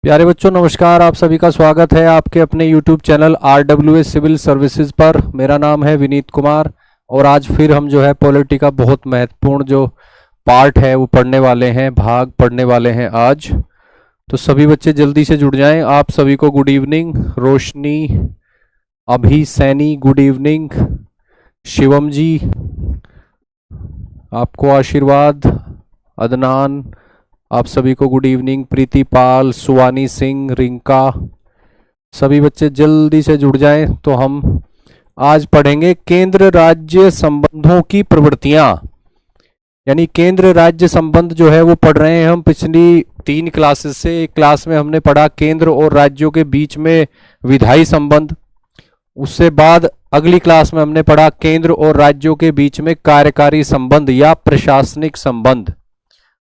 प्यारे बच्चों नमस्कार। आप सभी का स्वागत है आपके अपने YouTube channel RWS civil services पर। मेरा नाम है विनीत कुमार और आज फिर हम जो है पॉलिटी का बहुत महत्वपूर्ण जो पार्ट है वो पढ़ने वाले हैं, भाग पढ़ने वाले हैं आज। तो सभी बच्चे जल्दी से जुड़ जाएं। आप सभी को good evening. Roshni, Abhi, Saini good evening. Shivam ji आपको आशीर्वाद। अदनान आप सभी को गुड इवनिंग। प्रीति पाल, सुवानी सिंह, रिंका, सभी बच्चे जल्दी से जुड़ जाएं। तो हम आज पढ़ेंगे केंद्र राज्य संबंधों की प्रवृत्तियां, यानी केंद्र राज्य संबंध जो है वो पढ़ रहे हैं हम पिछली 3 क्लासेस से। एक क्लास में हमने पढ़ा केंद्र और राज्यों के बीच में विधायी संबंध, उससे बाद अगली क्लास में हमने पढ़ा केंद्र और राज्यों के बीच में कार्यकारी संबंध या प्रशासनिक संबंध,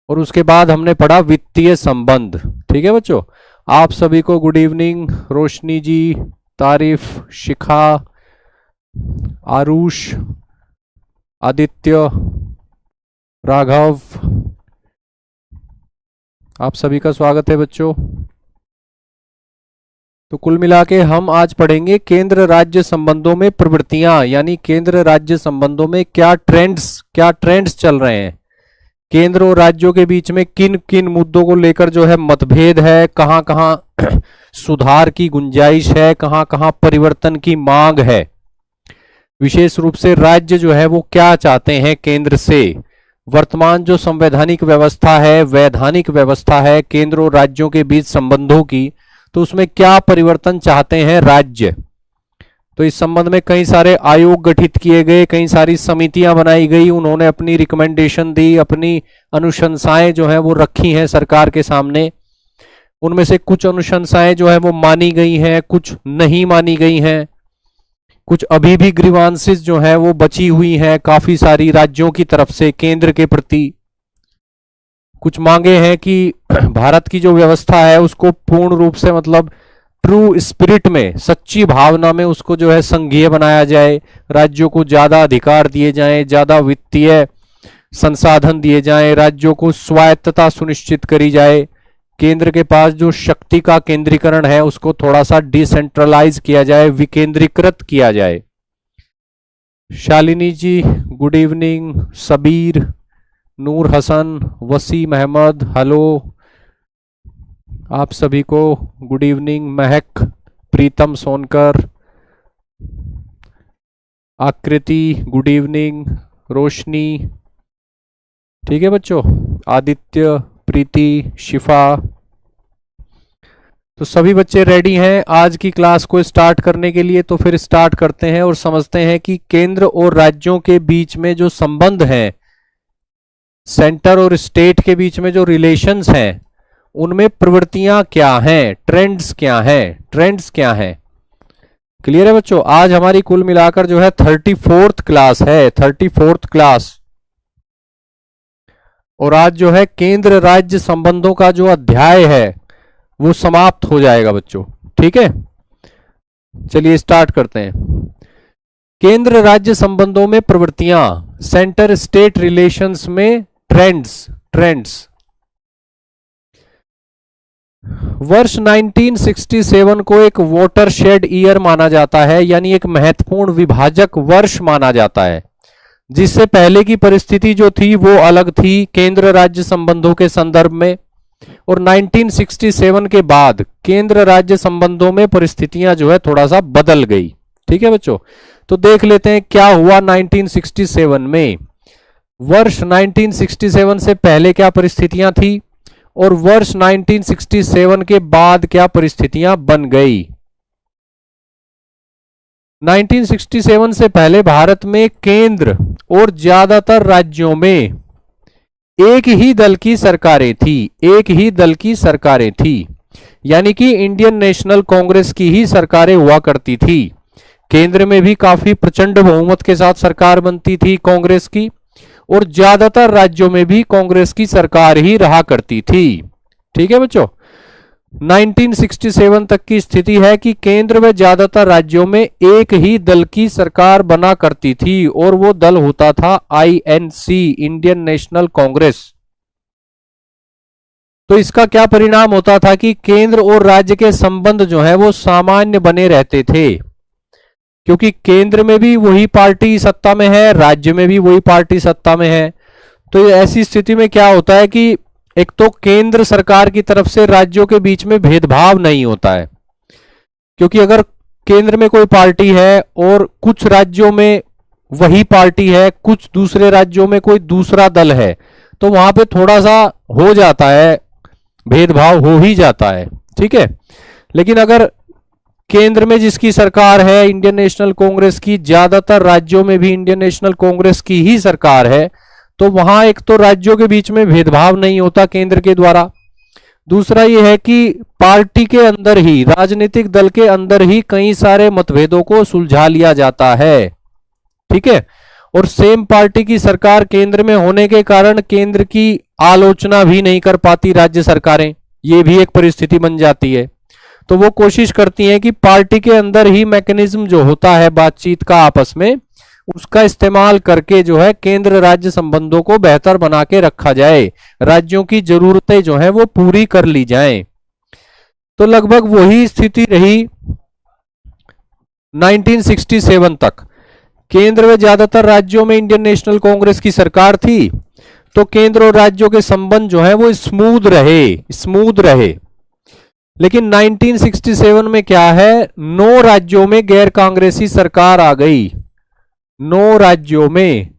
और उसके बाद हमने पढ़ा वित्तीय संबंध। ठीक है बच्चों, आप सभी को गुड इवनिंग। रोशनी जी, तारीफ, शिखा, आरुष, आदित्य, राघव, आप सभी का स्वागत है बच्चों। तो कुल मिला के हम आज पढ़ेंगे केंद्र राज्य संबंधों में प्रवृत्तियां, यानी केंद्र राज्य संबंधों में क्या ट्रेंड्स चल रहे हैं, केंद्र और राज्यों के बीच में किन किन मुद्दों को लेकर जो है मतभेद है, कहां कहां सुधार की गुंजाइश है, कहां कहां परिवर्तन की मांग है। विशेष रूप से राज्य जो है वो क्या चाहते हैं केंद्र से, वर्तमान जो संवैधानिक व्यवस्था है, वैधानिक व्यवस्था है केंद्र और राज्यों के बीच संबंधों की, तो उसमें क्या परिवर्तन चाहते हैं राज्य। तो इस संबंध में कई सारे आयोग गठित किए गए, कई सारी समितियां बनाई गई, उन्होंने अपनी रिकमेंडेशन दी, अपनी अनुशंसाएं जो है वो रखी हैं सरकार के सामने। उनमें से कुछ अनुशंसाएं जो है वो मानी गई हैं, कुछ नहीं मानी गई हैं, कुछ अभी भी ग्रीवांसेस जो है वो बची हुई हैं काफी सारी राज्यों की तरफ से केंद्र के प्रति। कुछ मांगे हैं कि भारत की जो व्यवस्था है उसको पूर्ण रूप से मतलब ट्रू स्पिरिट में, सच्ची भावना में उसको जो है संघीय बनाया जाए, राज्यों को ज्यादा अधिकार दिए जाएं, ज्यादा वित्तीय संसाधन दिए जाएं, राज्यों को स्वायत्तता सुनिश्चित करी जाए, केंद्र के पास जो शक्ति का केंद्रीकरण है उसको थोड़ा सा डिसेंट्रलाइज किया जाए, विकेंद्रीकृत किया जाए। शालिनी जी गुड इवनिंग। सबीर, नूर हसन, वसीम अहमद, हेलो, आप सभी को गुड इवनिंग। महक, प्रीतम सोनकर, आकृति गुड इवनिंग, रोशनी, ठीक है बच्चों, आदित्य, प्रीति, शिफा। तो सभी बच्चे रेडी हैं आज की क्लास को स्टार्ट करने के लिए। तो फिर स्टार्ट करते हैं और समझते हैं कि केंद्र और राज्यों के बीच में जो संबंध हैं, सेंटर और स्टेट के बीच में जो रिलेशंस हैं, उनमें प्रवृत्तियां क्या हैं, ट्रेंड्स क्या हैं। क्लियर है बच्चों। आज हमारी कुल मिलाकर जो है 34th क्लास है, 34th क्लास, और आज जो है केंद्र राज्य संबंधों का जो अध्याय है वो समाप्त हो जाएगा बच्चों। ठीक है, चलिए स्टार्ट करते हैं। केंद्र राज्य संबंधों में प्रवृत्तियां, सेंटर स्टेट रिलेशंस में ट्रेंड्स। वर्ष 1967 को एक वाटरशेड ईयर माना जाता है, यानी एक महत्वपूर्ण विभाजक वर्ष माना जाता है। जिससे पहले की परिस्थिति जो थी वो अलग थी केंद्र राज्य संबंधों के संदर्भ में, और 1967 के बाद केंद्र राज्य संबंधों में परिस्थितियां जो है थोड़ा सा बदल गई। ठीक है बच्चों, तो देख लेते हैं क्या हुआ 1967 में। वर्ष 1967 से पहले क्या परिस्थितियां थी और वर्ष 1967 के बाद क्या परिस्थितियां बन गई। 1967 से पहले भारत में केंद्र और ज्यादातर राज्यों में एक ही दल की सरकारें थी, यानी कि इंडियन नेशनल कांग्रेस की ही सरकारें हुआ करती थी। केंद्र में भी काफी प्रचंड बहुमत के साथ सरकार बनती थी कांग्रेस की, और ज्यादातर राज्यों में भी कांग्रेस की सरकार ही रहा करती थी। ठीक है बच्चों, 1967 तक की स्थिति है कि केंद्र व ज्यादातर राज्यों में एक ही दल की सरकार बना करती थी, और वो दल होता था INC, इंडियन नेशनल कांग्रेस। तो इसका क्या परिणाम होता था कि केंद्र और राज्य के संबंध जो है वो सामान्य बने रहते थे, क्योंकि केंद्र में भी वही पार्टी सत्ता में है, राज्य में भी वही पार्टी सत्ता में है। तो ऐसी स्थिति में क्या होता है कि एक तो केंद्र सरकार की तरफ से राज्यों के बीच में भेदभाव नहीं होता है, क्योंकि अगर केंद्र में कोई पार्टी है और कुछ राज्यों में वही पार्टी है, कुछ दूसरे राज्यों में कोई दूसरा दल है, तो वहां पे थोड़ा सा हो जाता है, भेदभाव हो ही जाता है, ठीक है। लेकिन अगर केंद्र में जिसकी सरकार है इंडियन नेशनल कांग्रेस की, ज्यादातर राज्यों में भी इंडियन नेशनल कांग्रेस की ही सरकार है, तो वहां एक तो राज्यों के बीच में भेदभाव नहीं होता केंद्र के द्वारा। दूसरा यह है कि पार्टी के अंदर ही, राजनीतिक दल के अंदर ही कई सारे मतभेदों को सुलझा लिया जाता है, ठीक है। और सेम पार्टी की सरकार केंद्र में होने के कारण केंद्र की आलोचना भी नहीं कर पाती राज्य सरकारें, ये भी एक परिस्थिति बन जाती है। तो वो कोशिश करती हैं कि पार्टी के अंदर ही मैकेनिज्म जो होता है बातचीत का आपस में, उसका इस्तेमाल करके जो है केंद्र राज्य संबंधों को बेहतर बना के रखा जाए, राज्यों की जरूरतें जो है वो पूरी कर ली जाएं। तो लगभग वही स्थिति रही 1967 तक। केंद्र में ज्यादातर राज्यों में इंडियन नेशनल कांग्रेस की सरकार थी, तो केंद्र और राज्यों के संबंध जो है वो स्मूथ रहे। लेकिन 1967 में क्या है, 9 राज्यों में गैर कांग्रेसी सरकार आ गई, 9 राज्यों में।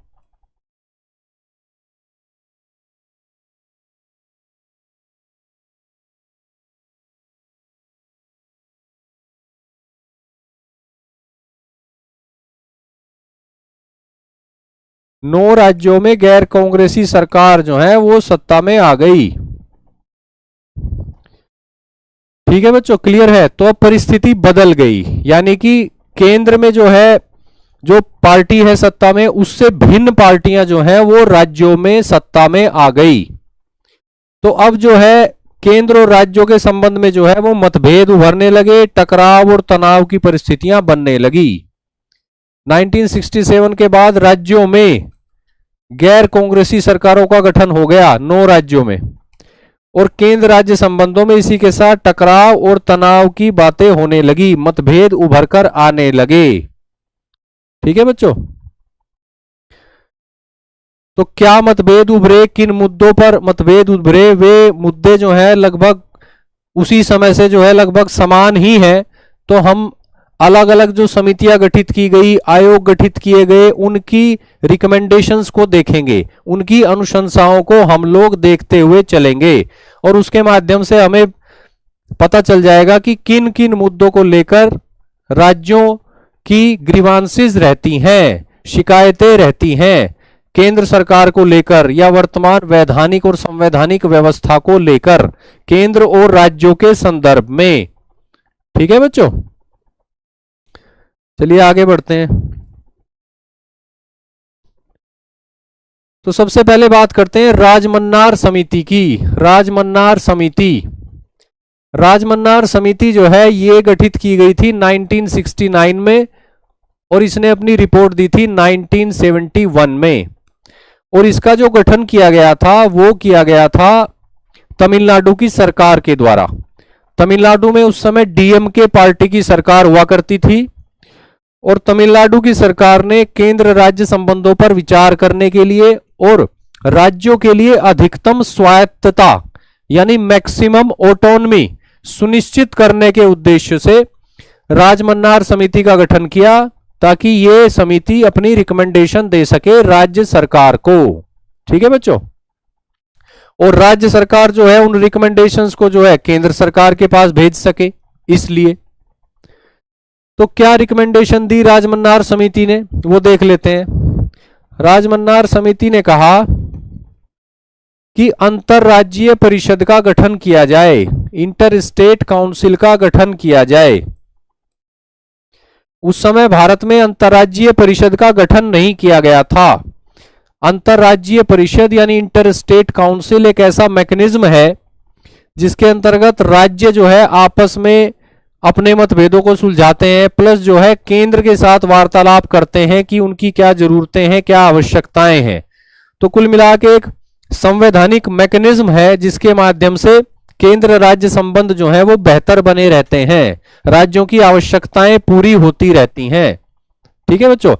नौ राज्यों में गैर कांग्रेसी सरकार जो है वो सत्ता में आ गई, ठीक है बच्चों, क्लियर है। तो अब परिस्थिति बदल गई, यानी कि केंद्र में जो है, जो पार्टी है सत्ता में, उससे भिन्न पार्टियां जो हैं वो राज्यों में सत्ता में आ गई। तो अब जो है केंद्र और राज्यों के संबंध में जो है वो मतभेद उभरने लगे, टकराव और तनाव की परिस्थितियां बनने लगी। 1967 के बाद राज्यों में गैर कांग्रेसी सरकारों का गठन हो गया 9 राज्यों में, और केंद्र राज्य संबंधों में इसी के साथ टकराव और तनाव की बातें होने लगी, मतभेद उभरकर आने लगे, ठीक है बच्चों। तो क्या मतभेद उभरे, किन मुद्दों पर मतभेद उभरे, वे मुद्दे जो है लगभग उसी समय से जो है लगभग समान ही है। तो हम अलग अलग जो समितियां गठित की गई, आयोग गठित किए गए, उनकी रिकमेंडेशंस को देखेंगे, उनकी अनुशंसाओं को हम लोग देखते हुए चलेंगे, और उसके माध्यम से हमें पता चल जाएगा कि किन किन मुद्दों को लेकर राज्यों की ग्रीवांसेस रहती हैं, शिकायतें रहती हैं केंद्र सरकार को लेकर, या वर्तमान वैधानिक और संवैधानिक व्यवस्था को लेकर केंद्र और राज्यों के संदर्भ में, ठीक है बच्चों। चलिए आगे बढ़ते हैं। तो सबसे पहले बात करते हैं राजमन्नार समिति की। राजमन्नार समिति जो है ये गठित की गई थी 1969 में, और इसने अपनी रिपोर्ट दी थी 1971 में। और इसका जो गठन किया गया था वो किया गया था तमिलनाडु की सरकार के द्वारा। तमिलनाडु में उस समय डीएमके पार्टी की सरकार हुआ करती थी, और तमिलनाडु की सरकार ने केंद्र राज्य संबंधों पर विचार करने के लिए और राज्यों के लिए अधिकतम स्वायत्तता यानी मैक्सिमम ऑटोनमी सुनिश्चित करने के उद्देश्य से राजमन्नार समिति का गठन किया, ताकि ये समिति अपनी रिकमेंडेशन दे सके राज्य सरकार को, ठीक है बच्चों। और राज्य सरकार जो है उन रिकमेंडेशंस को जो है केंद्र सरकार के पास भेज सके, इसलिए। तो क्या रिकमेंडेशन दी राजमन्नार समिति ने, वो देख लेते हैं। राजमन्नार समिति ने कहा कि अंतरराज्यीय परिषद का गठन किया जाए, इंटर स्टेट काउंसिल का गठन किया जाए। उस समय भारत में अंतरराज्यीय परिषद का गठन नहीं किया गया था। अंतरराज्यीय परिषद यानी इंटर स्टेट काउंसिल एक ऐसा मैकेनिज्म है जिसके अंतर्गत राज्य जो है आपस में अपने मतभेदों को सुलझाते हैं, प्लस जो है केंद्र के साथ वार्तालाप करते हैं कि उनकी क्या जरूरतें हैं, क्या आवश्यकताएं हैं। तो कुल मिला के एक संवैधानिक मैकेनिज्म है जिसके माध्यम से केंद्र राज्य संबंध जो है वो बेहतर बने रहते हैं, राज्यों की आवश्यकताएं पूरी होती रहती हैं। ठीक है बच्चों,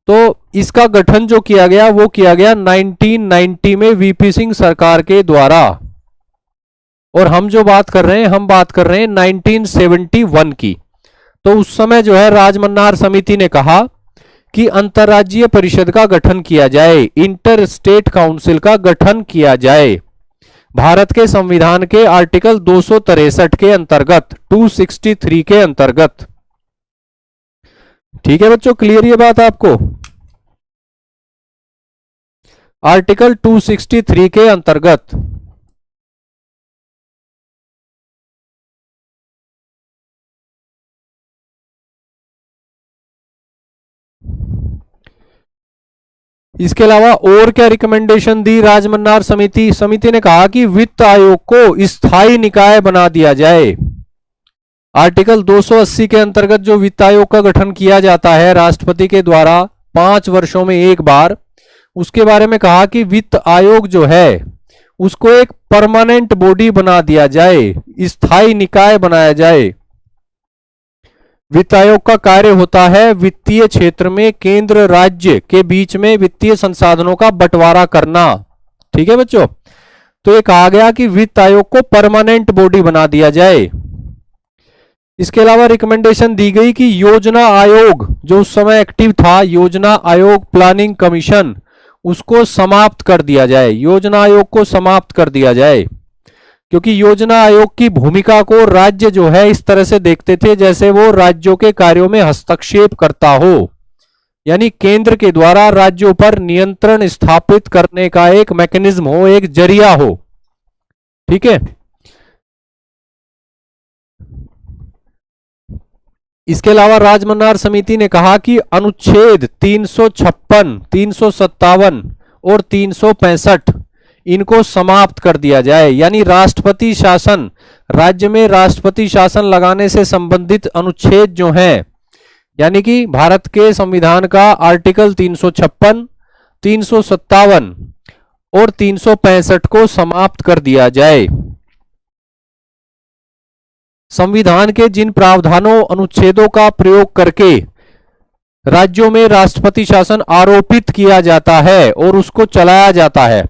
तो इसका गठन जो किया गया वो किया गया 1990 में वीपी सिंह सरकार के द्वारा। और हम जो बात कर रहे हैं, हम बात कर रहे हैं 1971 की। तो उस समय जो है राजमन्नार समिति ने कहा कि अंतर्राज्यीय परिषद का गठन किया जाए, इंटर स्टेट काउंसिल का गठन किया जाए, भारत के संविधान के आर्टिकल 263 के अंतर्गत, 263 के अंतर्गत। ठीक है बच्चों, क्लियर ये बात आपको? आर्टिकल 263 के अंतर्गत। इसके अलावा और क्या रिकमेंडेशन दी राजमन्नार समिति? समिति ने कहा कि वित्त आयोग को स्थायी निकाय बना दिया जाए। आर्टिकल 280 के अंतर्गत जो वित्त आयोग का गठन किया जाता है राष्ट्रपति के द्वारा 5 वर्षों में एक बार, उसके बारे में कहा कि वित्त आयोग जो है उसको एक परमानेंट बॉडी बना दिया जाए, स्थायी निकाय बनाया जाए। वित्त आयोग का कार्य होता है वित्तीय क्षेत्र में केंद्र राज्य के बीच में वित्तीय संसाधनों का बंटवारा करना। ठीक है बच्चों, तो ये कहा गया कि वित्त आयोग को परमानेंट बॉडी बना दिया जाए। इसके अलावा रिकमेंडेशन दी गई कि योजना आयोग जो उस समय एक्टिव था, योजना आयोग प्लानिंग कमीशन, उसको समाप्त कर दिया जाए, योजना आयोग को समाप्त कर दिया जाए। क्योंकि योजना आयोग की भूमिका को राज्य जो है इस तरह से देखते थे जैसे वो राज्यों के कार्यों में हस्तक्षेप करता हो, यानी केंद्र के द्वारा राज्यों पर नियंत्रण स्थापित करने का एक मैकेनिज्म हो, एक जरिया हो। ठीक है, इसके अलावा राजमन्नार समिति ने कहा कि अनुच्छेद 356, 357 और 365 इनको समाप्त कर दिया जाए, यानी राष्ट्रपति शासन, राज्य में राष्ट्रपति शासन लगाने से संबंधित अनुच्छेद जो हैं, यानी कि भारत के संविधान का आर्टिकल 356, 357 और 365 को समाप्त कर दिया जाए। संविधान के जिन प्रावधानों अनुच्छेदों का प्रयोग करके राज्यों में राष्ट्रपति शासन आरोपित किया जाता है और उसको चलाया जाता है,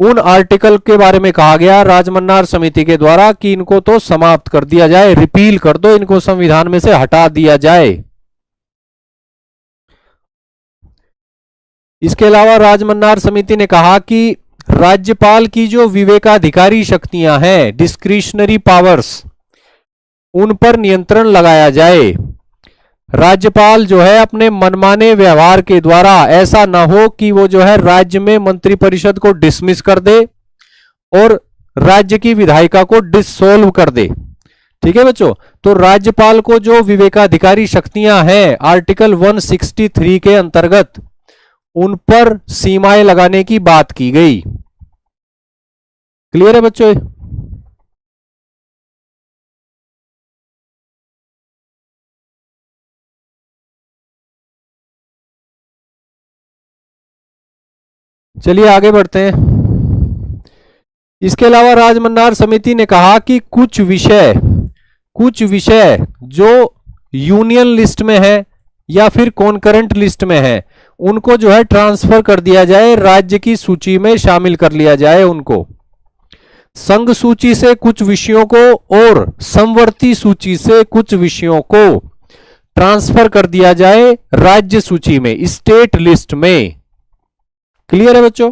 उन आर्टिकल के बारे में कहा गया राजमन्नार समिति के द्वारा कि इनको तो समाप्त कर दिया जाए, रिपील कर दो, इनको संविधान में से हटा दिया जाए। इसके अलावा राजमन्नार समिति ने कहा कि राज्यपाल की जो विवेकाधिकारी शक्तियां हैं, डिस्क्रिशनरी पावर्स, उन पर नियंत्रण लगाया जाए। राज्यपाल जो है अपने मनमाने व्यवहार के द्वारा ऐसा ना हो कि वो जो है राज्य में मंत्रिपरिषद को डिसमिस कर दे और राज्य की विधायिका को डिसोल्व कर दे। ठीक है बच्चों, तो राज्यपाल को जो विवेकाधिकारी शक्तियां हैं आर्टिकल 163 के अंतर्गत, उन पर सीमाएं लगाने की बात की गई। क्लियर है बच्चों? चलिए आगे बढ़ते हैं। इसके अलावा राजमन्नार समिति ने कहा कि कुछ विषय जो यूनियन लिस्ट में है या फिर कॉन्करेंट लिस्ट में है, उनको जो है ट्रांसफर कर दिया जाए, राज्य की सूची में शामिल कर लिया जाए उनको। संघ सूची से कुछ विषयों को और समवर्ती सूची से कुछ विषयों को ट्रांसफर कर दिया जाए राज्य सूची में, स्टेट लिस्ट में। क्लियर है बच्चों?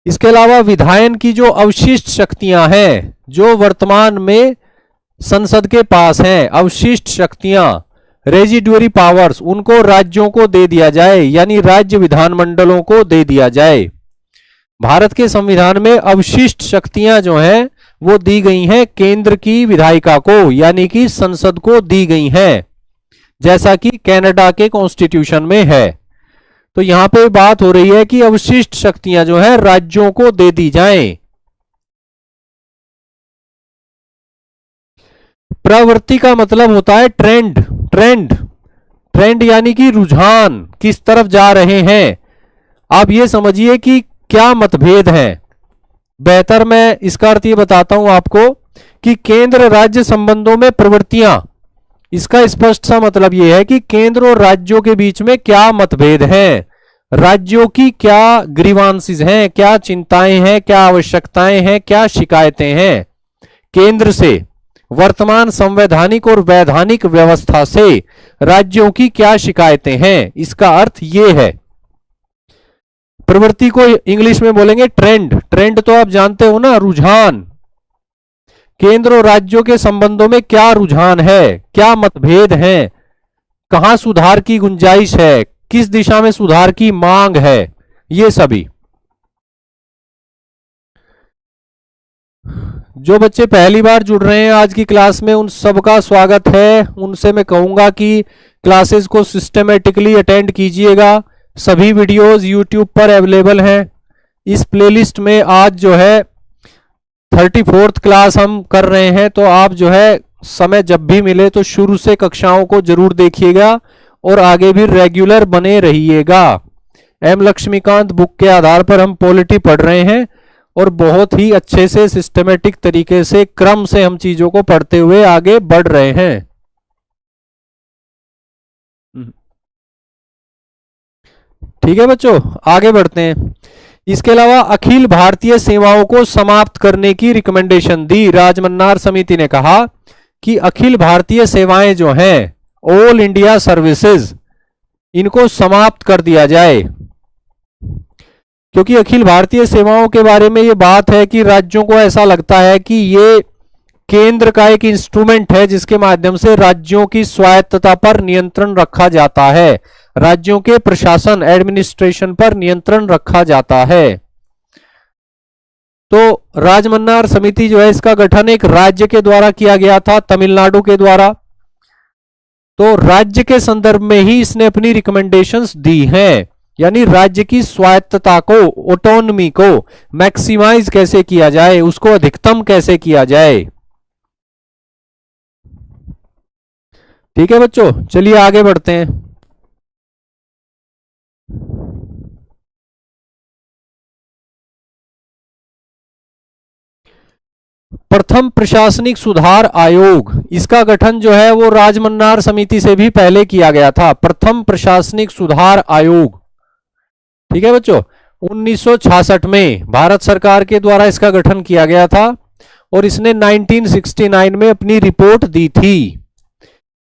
इसके अलावा विधायन की जो अवशिष्ट शक्तियां हैं, जो वर्तमान में संसद के पास हैं, अवशिष्ट शक्तियां, रेजिडुअरी पावर्स, उनको राज्यों को दे दिया जाए, यानी राज्य विधानमंडलों को दे दिया जाए। भारत के संविधान में अवशिष्ट शक्तियां जो हैं वो दी गई हैं केंद्र की विधायिका को, यानी कि संसद को दी गई हैं, जैसा कि कनाडा के कॉन्स्टिट्यूशन में है। तो यहां पे बात हो रही है कि अवशिष्ट शक्तियां जो है राज्यों को दे दी जाएं। प्रवृत्ति का मतलब होता है ट्रेंड, ट्रेंड यानी कि रुझान किस तरफ जा रहे हैं। आप ये समझिए कि क्या मतभेद हैं। बेहतर मैं इसका अर्थ ये बताता हूं आपको कि केंद्र राज्य संबंधों में प्रवृत्तियां, इसका स्पष्ट सा मतलब यह है कि केंद्र और राज्यों के बीच में क्या मतभेद हैं, राज्यों की क्या ग्रीवांसेस हैं, क्या चिंताएं हैं, क्या आवश्यकताएं हैं, क्या शिकायतें हैं केंद्र से, वर्तमान संवैधानिक और वैधानिक व्यवस्था से राज्यों की क्या शिकायतें हैं। इसका अर्थ यह है। प्रवृत्ति को इंग्लिश में बोलेंगे ट्रेंड। ट्रेंड तो आप जानते हो ना, रुझान। केंद्र और राज्यों के संबंधों में क्या रुझान है, क्या मतभेद हैं, कहां सुधार की गुंजाइश है, किस दिशा में सुधार की मांग है, ये सभी। जो बच्चे पहली बार जुड़ रहे हैं आज की क्लास में, उन सबका स्वागत है। उनसे मैं कहूंगा कि क्लासेस को सिस्टमेटिकली अटेंड कीजिएगा। सभी वीडियोस यूट्यूब पर अवेलेबल हैं। इस प्लेलिस्ट में आज जो है 34th क्लास हम कर रहे हैं, तो आप जो है समय जब भी मिले तो शुरू से कक्षाओं को जरूर देखिएगा और आगे भी रेगुलर बने रहिएगा। एम लक्ष्मीकांत बुक के आधार पर हम पॉलिटी पढ़ रहे हैं और बहुत ही अच्छे से सिस्टमेटिक तरीके से क्रम से हम चीजों को पढ़ते हुए आगे बढ़ रहे हैं। ठीक है बच्चों, आगे बढ़ते हैं। इसके अलावा अखिल भारतीय सेवाओं को समाप्त करने की रिकमेंडेशन दी। राजमन्नार समिति ने कहा कि अखिल भारतीय सेवाएं जो हैं, ऑल इंडिया सर्विसेज, इनको समाप्त कर दिया जाए। क्योंकि अखिल भारतीय सेवाओं के बारे में ये बात है कि राज्यों को ऐसा लगता है कि ये केंद्र का एक इंस्ट्रूमेंट है जिसके माध्यम से राज्यों की स्वायत्तता पर नियंत्रण रखा जाता है, राज्यों के प्रशासन एडमिनिस्ट्रेशन पर नियंत्रण रखा जाता है। तो राजमन्नार समिति जो है, इसका गठन एक राज्य के द्वारा किया गया था, तमिलनाडु के द्वारा। तो राज्य के संदर्भ में ही इसने अपनी रिकमेंडेशंस दी हैं, यानी राज्य की स्वायत्तता को, ऑटोनॉमी को मैक्सिमाइज कैसे किया जाए, उसको अधिकतम कैसे किया जाए। ठीक है बच्चों, चलिए आगे बढ़ते हैं। प्रथम प्रशासनिक सुधार आयोग, इसका गठन जो है वो राजमन्नार समिति से भी पहले किया गया था। प्रथम प्रशासनिक सुधार आयोग, ठीक है बच्चों, 1966 में भारत सरकार के द्वारा इसका गठन किया गया था और इसने 1969 में अपनी रिपोर्ट दी थी।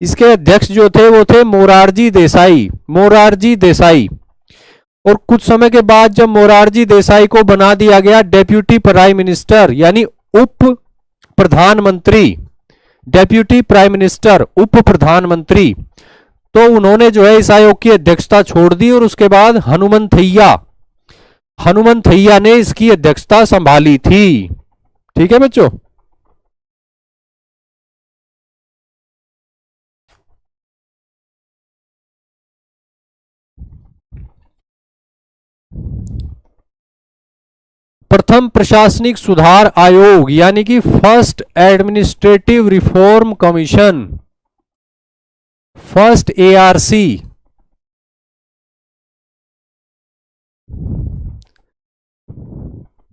इसके अध्यक्ष जो थे वो थे मोरारजी देसाई, मोरारजी देसाई। और कुछ समय के बाद जब मोरारजी देसाई को बना दिया गया डेप्यूटी प्राइम मिनिस्टर, यानी उप प्रधानमंत्री, डेप्यूटी प्राइम मिनिस्टर, उप प्रधानमंत्री, तो उन्होंने जो है इस आयोग की अध्यक्षता छोड़ दी और उसके बाद हनुमंथैया ने इसकी अध्यक्षता संभाली थी। ठीक है बच्चों, प्रथम प्रशासनिक सुधार आयोग यानी कि first administrative reform commission, first ARC,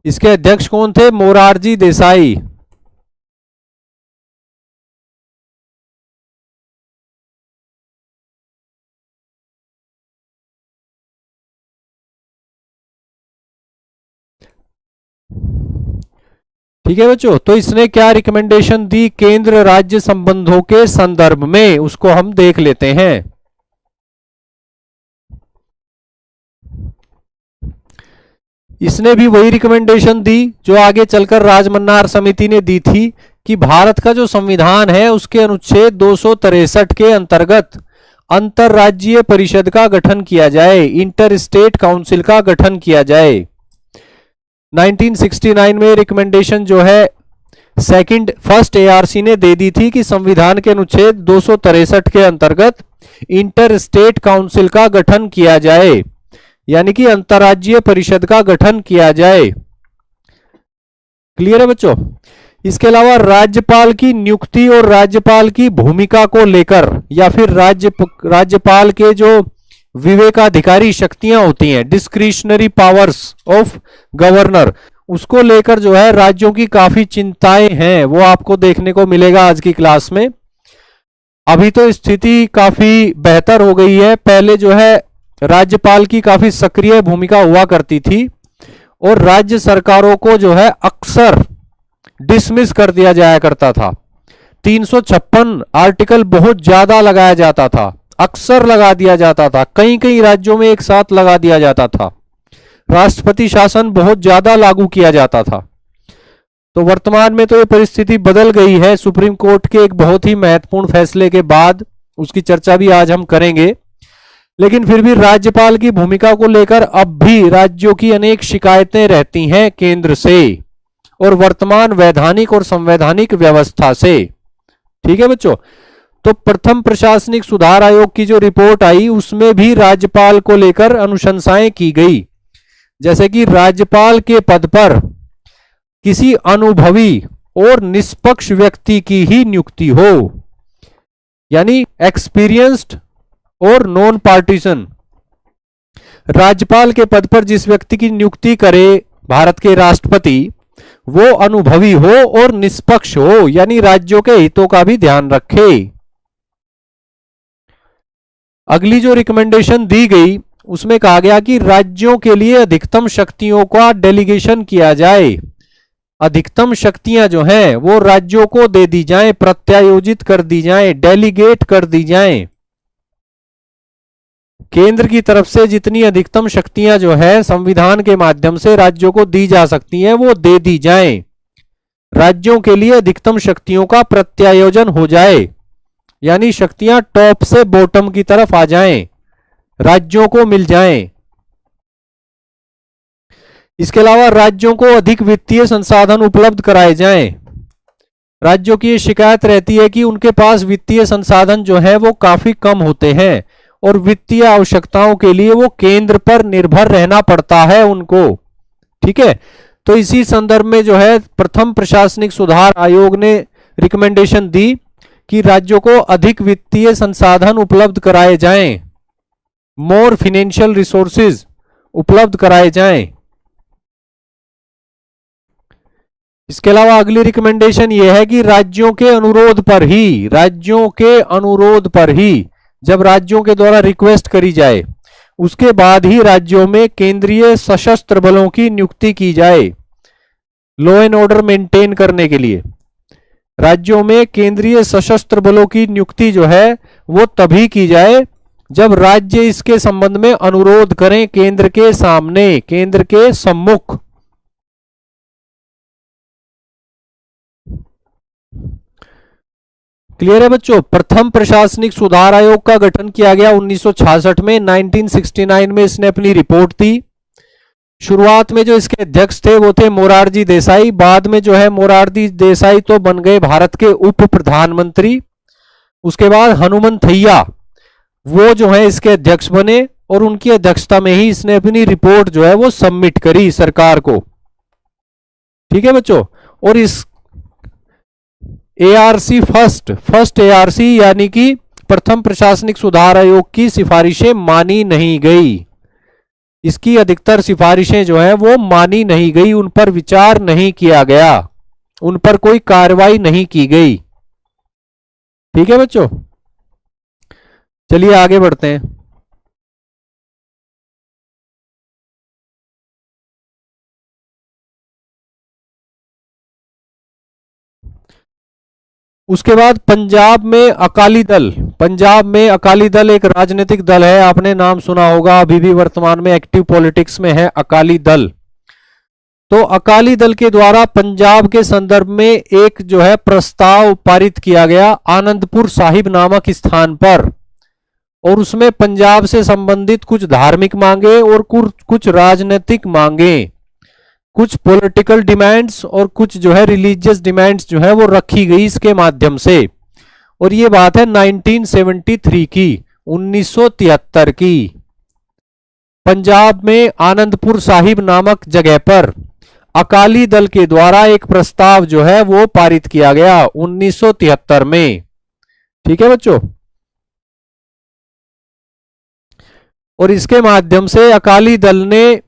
इसके अध्यक्ष कौन थे? मोरारजी देसाई। ठीक है बच्चों, तो इसने क्या रिकमेंडेशन दी केंद्र राज्य संबंधों के संदर्भ में, उसको हम देख लेते हैं। इसने भी वही रिकमेंडेशन दी जो आगे चलकर राजमन्नार समिति ने दी थी कि भारत का जो संविधान है उसके अनुच्छेद 263 के अंतर्गत अंतरराज्यीय परिषद का गठन किया जाए, इंटर स्टेट काउंसिल का गठन किया जाए। 1969 में रिकमेंडेशन जो है फर्स्ट एआरसी ने दे दी थी कि संविधान के अनुच्छेद 263 के अंतर्गत इंटर स्टेट काउंसिल का गठन किया जाए, यानी कि अंतरराज्यीय परिषद का गठन किया जाए। क्लियर है बच्चों? इसके अलावा राज्यपाल की नियुक्ति और राज्यपाल की भूमिका को लेकर, या फिर राज्यपाल के जो विवेकाधिकारी शक्तियां होती हैं, डिस्क्रिशनरी पावर्स ऑफ गवर्नर, उसको लेकर जो है राज्यों की काफी चिंताएं हैं, वो आपको देखने को मिलेगा आज की क्लास में। अभी तो स्थिति काफी बेहतर हो गई है, पहले जो है राज्यपाल की काफी सक्रिय भूमिका हुआ करती थी और राज्य सरकारों को जो है अक्सर डिसमिस कर दिया जाया करता था। 356 आर्टिकल बहुत ज्यादा लगाया जाता था, अक्सर लगा दिया जाता था, कई कई राज्यों में एक साथ लगा दिया जाता था। राष्ट्रपति शासन बहुत ज्यादा लागू किया जाता था। तो वर्तमान में तो ये परिस्थिति बदल गई है सुप्रीम कोर्ट के एक बहुत ही महत्वपूर्ण फैसले के बाद, उसकी चर्चा भी आज हम करेंगे। लेकिन फिर भी राज्यपाल की भूमिका को लेकर अब भी राज्यों की अनेक शिकायतें रहती हैं केंद्र से और वर्तमान वैधानिक और संवैधानिक व्यवस्था से। ठीक है बच्चों, तो प्रथम प्रशासनिक सुधार आयोग की जो रिपोर्ट आई उसमें भी राज्यपाल को लेकर अनुशंसाएं की गई, जैसे कि राज्यपाल के पद पर किसी अनुभवी और निष्पक्ष व्यक्ति की ही नियुक्ति हो, यानी एक्सपीरियंस्ड और नॉन पार्टीशन। राज्यपाल के पद पर जिस व्यक्ति की नियुक्ति करे भारत के राष्ट्रपति, वो अनुभवी हो और निष्पक्ष हो, यानी राज्यों के हितों का भी ध्यान रखे। अगली जो रिकमेंडेशन दी गई उसमें कहा गया कि राज्यों के लिए अधिकतम शक्तियों का डेलीगेशन किया जाए। अधिकतम शक्तियां जो हैं वो राज्यों को दे दी जाएं, प्रत्यायोजित कर दी जाएं, डेलीगेट कर दी जाएं। केंद्र की तरफ से जितनी अधिकतम शक्तियां जो है संविधान के माध्यम से राज्यों को दी जा सकती हैं वो दे दी जाएं। राज्यों के लिए अधिकतम शक्तियों का प्रत्यायोजन हो जाए, यानी शक्तियां टॉप से बॉटम की तरफ आ जाएं, राज्यों को मिल जाएं। इसके अलावा राज्यों को अधिक वित्तीय संसाधन उपलब्ध कराए जाएं। राज्यों की ये शिकायत रहती है कि उनके पास वित्तीय संसाधन जो है वो काफी कम होते हैं और वित्तीय आवश्यकताओं के लिए वो केंद्र पर निर्भर रहना पड़ता है उनको। ठीक है, तो इसी संदर्भ में जो है प्रथम प्रशासनिक सुधार आयोग ने रिकमेंडेशन दी कि राज्यों को अधिक वित्तीय संसाधन उपलब्ध कराए जाएं, मोर फाइनेंशियल रिसोर्सेज उपलब्ध कराए जाएं। इसके अलावा अगली रिकमेंडेशन यह है कि राज्यों के अनुरोध पर ही जब राज्यों के द्वारा रिक्वेस्ट करी जाए उसके बाद ही राज्यों में केंद्रीय सशस्त्र बलों की नियुक्ति की जाए। लॉ एंड ऑर्डर मेंटेन करने के लिए राज्यों में केंद्रीय सशस्त्र बलों की नियुक्ति जो है वो तभी की जाए जब राज्य इसके संबंध में अनुरोध करें केंद्र के सामने, केंद्र के सम्मुख। क्लियर है बच्चों। प्रथम प्रशासनिक सुधार आयोग का गठन किया गया 1966 में, 1969 में इसने अपनी रिपोर्ट दी। शुरुआत में जो इसके अध्यक्ष थे वो थे मोरारजी देसाई, बाद में जो है मोरारजी देसाई तो बन गए भारत के उप प्रधानमंत्री। उसके बाद हनुमंथैया वो जो है इसके अध्यक्ष बने और उनकी अध्यक्षता में ही इसने अपनी रिपोर्ट जो है वो सबमिट करी सरकार को। ठीक है बच्चों, और इस एआरसी फर्स्ट एआरसी यानी कि प्रथम प्रशासनिक सुधार आयोग की सिफारिशें मानी नहीं गई। इसकी अधिकतर सिफारिशें जो है वो मानी नहीं गई, उन पर विचार नहीं किया गया, उन पर कोई कार्रवाई नहीं की गई। ठीक है बच्चों, चलिए आगे बढ़ते हैं। उसके बाद पंजाब में अकाली दल एक राजनीतिक दल है, आपने नाम सुना होगा, अभी भी वर्तमान में एक्टिव पॉलिटिक्स में है अकाली दल। तो अकाली दल के द्वारा पंजाब के संदर्भ में एक जो है प्रस्ताव पारित किया गया आनंदपुर साहिब नामक स्थान पर, और उसमें पंजाब से संबंधित कुछ धार्मिक मांगे और कुछ राजनीतिक मांगे, कुछ पॉलिटिकल डिमांड्स और कुछ जो है रिलीजियस डिमांड्स जो है वो रखी गई इसके माध्यम से। और ये बात है 1973 की, 1973 की। पंजाब में आनंदपुर साहिब नामक जगह पर अकाली दल के द्वारा एक प्रस्ताव जो है वो पारित किया गया 1973 में। ठीक है बच्चों, और इसके माध्यम से अकाली दल ने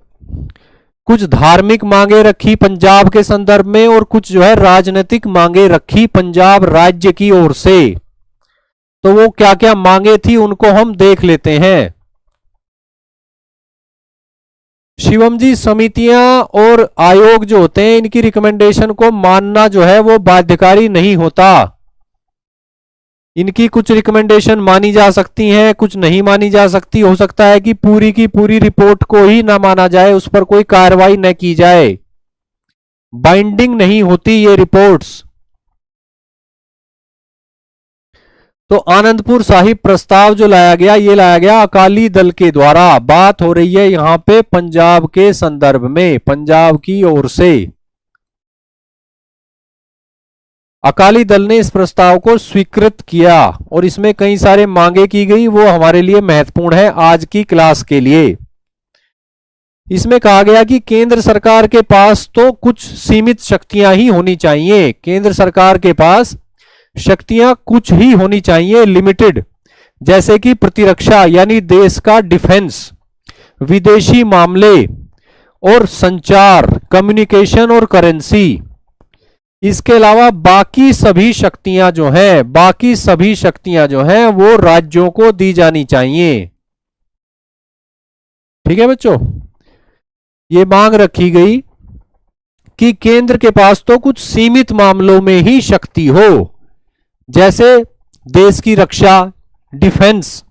कुछ धार्मिक मांगे रखी पंजाब के संदर्भ में और कुछ जो है राजनीतिक मांगे रखी पंजाब राज्य की ओर से। तो वो क्या क्या मांगे थी उनको हम देख लेते हैं। शिवम जी, समितियां और आयोग जो होते हैं इनकी रिकमेंडेशन को मानना जो है वो बाध्यकारी नहीं होता। इनकी कुछ रिकमेंडेशन मानी जा सकती हैं, कुछ नहीं मानी जा सकती। हो सकता है कि पूरी की पूरी रिपोर्ट को ही ना माना जाए, उस पर कोई कार्रवाई न की जाए। बाइंडिंग नहीं होती ये रिपोर्ट्स। तो आनंदपुर साहिब प्रस्ताव जो लाया गया, ये लाया गया अकाली दल के द्वारा। बात हो रही है यहां पे पंजाब के संदर्भ में, पंजाब की ओर से। अकाली दल ने इस प्रस्ताव को स्वीकृत किया और इसमें कई सारे मांगे की गई, वो हमारे लिए महत्वपूर्ण है आज की क्लास के लिए। इसमें कहा गया कि केंद्र सरकार के पास तो कुछ सीमित शक्तियां ही होनी चाहिए। केंद्र सरकार के पास शक्तियां कुछ ही होनी चाहिए, लिमिटेड, जैसे कि प्रतिरक्षा यानी देश का डिफेंस, विदेशी मामले और संचार, कम्युनिकेशन और करेंसी। इसके अलावा बाकी सभी शक्तियां जो हैं वो राज्यों को दी जानी चाहिए। ठीक है बच्चों, ये मांग रखी गई कि केंद्र के पास तो कुछ सीमित मामलों में ही शक्ति हो, जैसे देश की रक्षा, डिफेंस,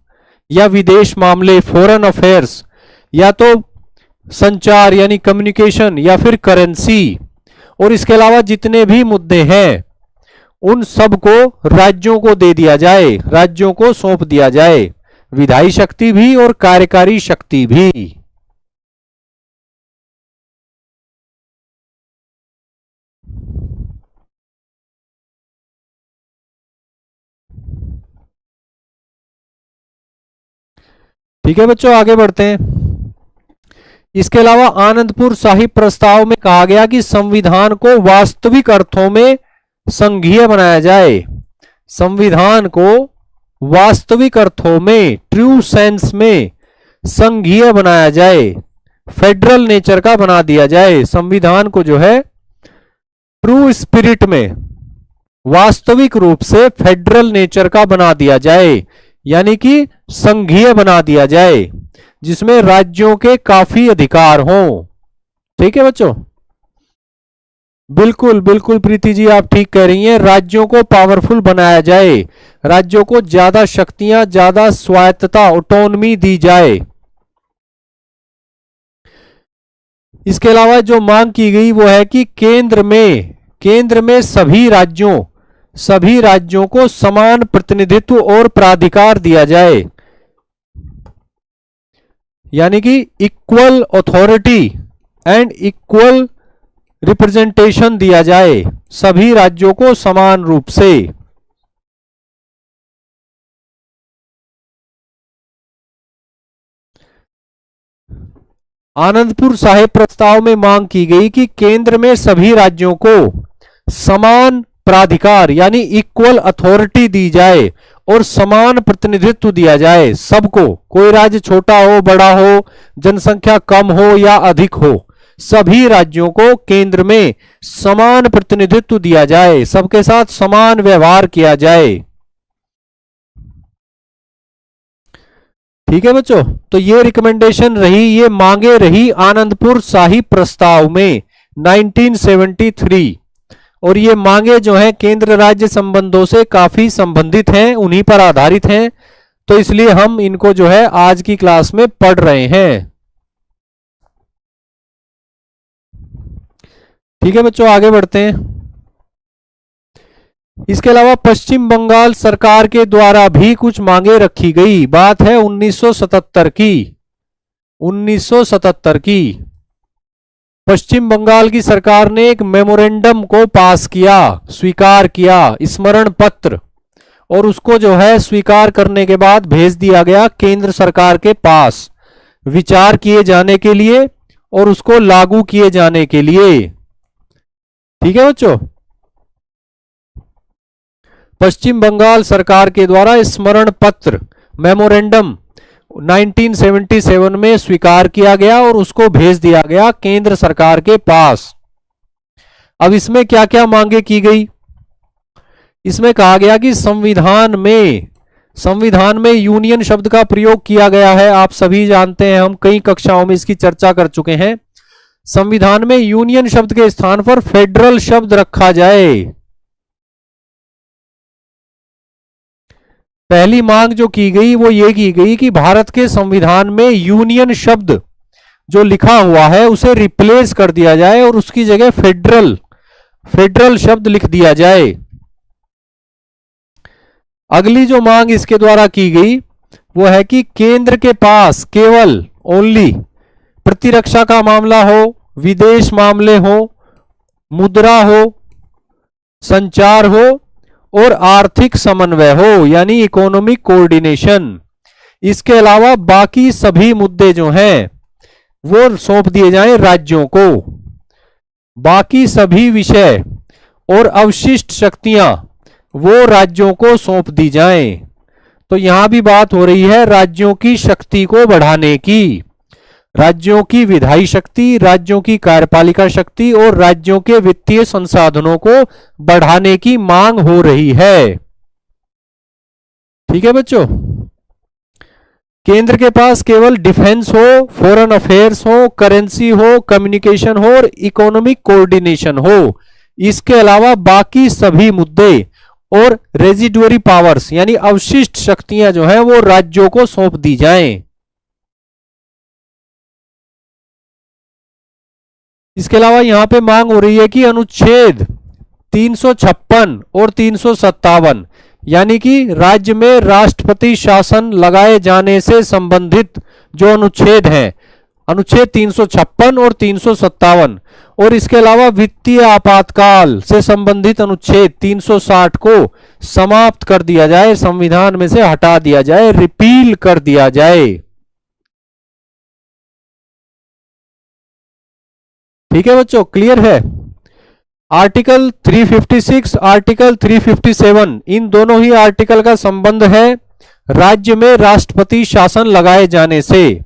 या विदेश मामले, फॉरेन अफेयर्स, या तो संचार यानी कम्युनिकेशन, या फिर करेंसी। और इसके अलावा जितने भी मुद्दे हैं उन सब को राज्यों को दे दिया जाए, राज्यों को सौंप दिया जाए, विधायी शक्ति भी और कार्यकारी शक्ति भी। ठीक है बच्चों, आगे बढ़ते हैं। इसके अलावा आनंदपुर साहिब प्रस्ताव में कहा गया कि संविधान को वास्तविक अर्थों में संघीय बनाया जाए। संविधान को वास्तविक अर्थों में, ट्रू सेंस में संघीय बनाया जाए, फेडरल नेचर का बना दिया जाए। संविधान को जो है ट्रू स्पिरिट में, वास्तविक रूप से फेडरल नेचर का बना दिया जाए, यानी कि संघीय बना दिया जाए, जिसमें राज्यों के काफी अधिकार हों। ठीक है बच्चों, बिल्कुल बिल्कुल प्रीति जी, आप ठीक कह रही हैं। राज्यों को पावरफुल बनाया जाए, राज्यों को ज्यादा शक्तियां, ज्यादा स्वायत्तता, ऑटोनॉमी दी जाए। इसके अलावा जो मांग की गई वो है कि केंद्र में सभी राज्यों को समान प्रतिनिधित्व और प्राधिकार दिया जाए, यानी कि equal authority and equal representation दिया जाए सभी राज्यों को समान रूप से। आनंदपुर साहिब प्रस्ताव में मांग की गई कि केंद्र में सभी राज्यों को समान प्राधिकार यानी इक्वल अथॉरिटी दी जाए और समान प्रतिनिधित्व दिया जाए सबको। कोई राज्य छोटा हो, बड़ा हो, जनसंख्या कम हो या अधिक हो, सभी राज्यों को केंद्र में समान प्रतिनिधित्व दिया जाए, सबके साथ समान व्यवहार किया जाए। ठीक है बच्चों, तो ये रिकमेंडेशन रही, ये मांगे रही आनंदपुर साहिब प्रस्ताव में 1973। और ये मांगे जो हैं केंद्र राज्य संबंधों से काफी संबंधित हैं, उन्हीं पर आधारित हैं, तो इसलिए हम इनको जो है आज की क्लास में पढ़ रहे हैं। ठीक है बच्चों, आगे बढ़ते हैं। इसके अलावा पश्चिम बंगाल सरकार के द्वारा भी कुछ मांगे रखी गई। बात है 1977 की। 1977 की पश्चिम बंगाल की सरकार ने एक मेमोरेंडम को पास किया, स्वीकार किया, स्मरण पत्र, और उसको जो है स्वीकार करने के बाद भेज दिया गया केंद्र सरकार के पास विचार किए जाने के लिए और उसको लागू किए जाने के लिए। ठीक है बच्चों, पश्चिम बंगाल सरकार के द्वारा स्मरण पत्र, मेमोरेंडम 1977 में स्वीकार किया गया और उसको भेज दिया गया केंद्र सरकार के पास। अब इसमें क्या क्या मांगे की गई? इसमें कहा गया कि संविधान में यूनियन शब्द का प्रयोग किया गया है। आप सभी जानते हैं, हम कई कक्षाओं में इसकी चर्चा कर चुके हैं। संविधान में यूनियन शब्द के स्थान पर फेडरल शब्द रखा जाए। पहली मांग जो की गई वो ये की गई कि भारत के संविधान में यूनियन शब्द जो लिखा हुआ है उसे रिप्लेस कर दिया जाए और उसकी जगह फेडरल शब्द लिख दिया जाए। अगली जो मांग इसके द्वारा की गई वो है कि केंद्र के पास केवल ओनली प्रतिरक्षा का मामला हो, विदेश मामले हो, मुद्रा हो, संचार हो और आर्थिक समन्वय हो, यानी इकोनॉमिक कोऑर्डिनेशन। इसके अलावा बाकी सभी मुद्दे जो हैं वो सौंप दिए जाएं राज्यों को। बाकी सभी विषय और अवशिष्ट शक्तियां वो राज्यों को सौंप दी जाएं। तो यहां भी बात हो रही है राज्यों की शक्ति को बढ़ाने की। राज्यों की विधायी शक्ति, राज्यों की कार्यपालिका शक्ति और राज्यों के वित्तीय संसाधनों को बढ़ाने की मांग हो रही है। ठीक है बच्चों, केंद्र के पास केवल डिफेंस हो, फॉरेन अफेयर्स हो, करेंसी हो, कम्युनिकेशन हो और इकोनॉमिक कोऑर्डिनेशन हो। इसके अलावा बाकी सभी मुद्दे और रेजिडुअरी पावर्स यानी अवशिष्ट शक्तियां जो है वो राज्यों को सौंप दी जाएं। इसके अलावा यहां पे मांग हो रही है कि अनुच्छेद 356 और 357 यानी कि राज्य में राष्ट्रपति शासन लगाए जाने से संबंधित जो अनुच्छेद हैं, अनुच्छेद 356 और 357 और इसके अलावा वित्तीय आपातकाल से संबंधित अनुच्छेद 360 को समाप्त कर दिया जाए, संविधान में से हटा दिया जाए, रिपील कर दिया जाए। ठीक है बच्चों, क्लियर है? आर्टिकल 356, आर्टिकल 357 इन दोनों ही आर्टिकल का संबंध है राज्य में राष्ट्रपति शासन लगाए जाने से।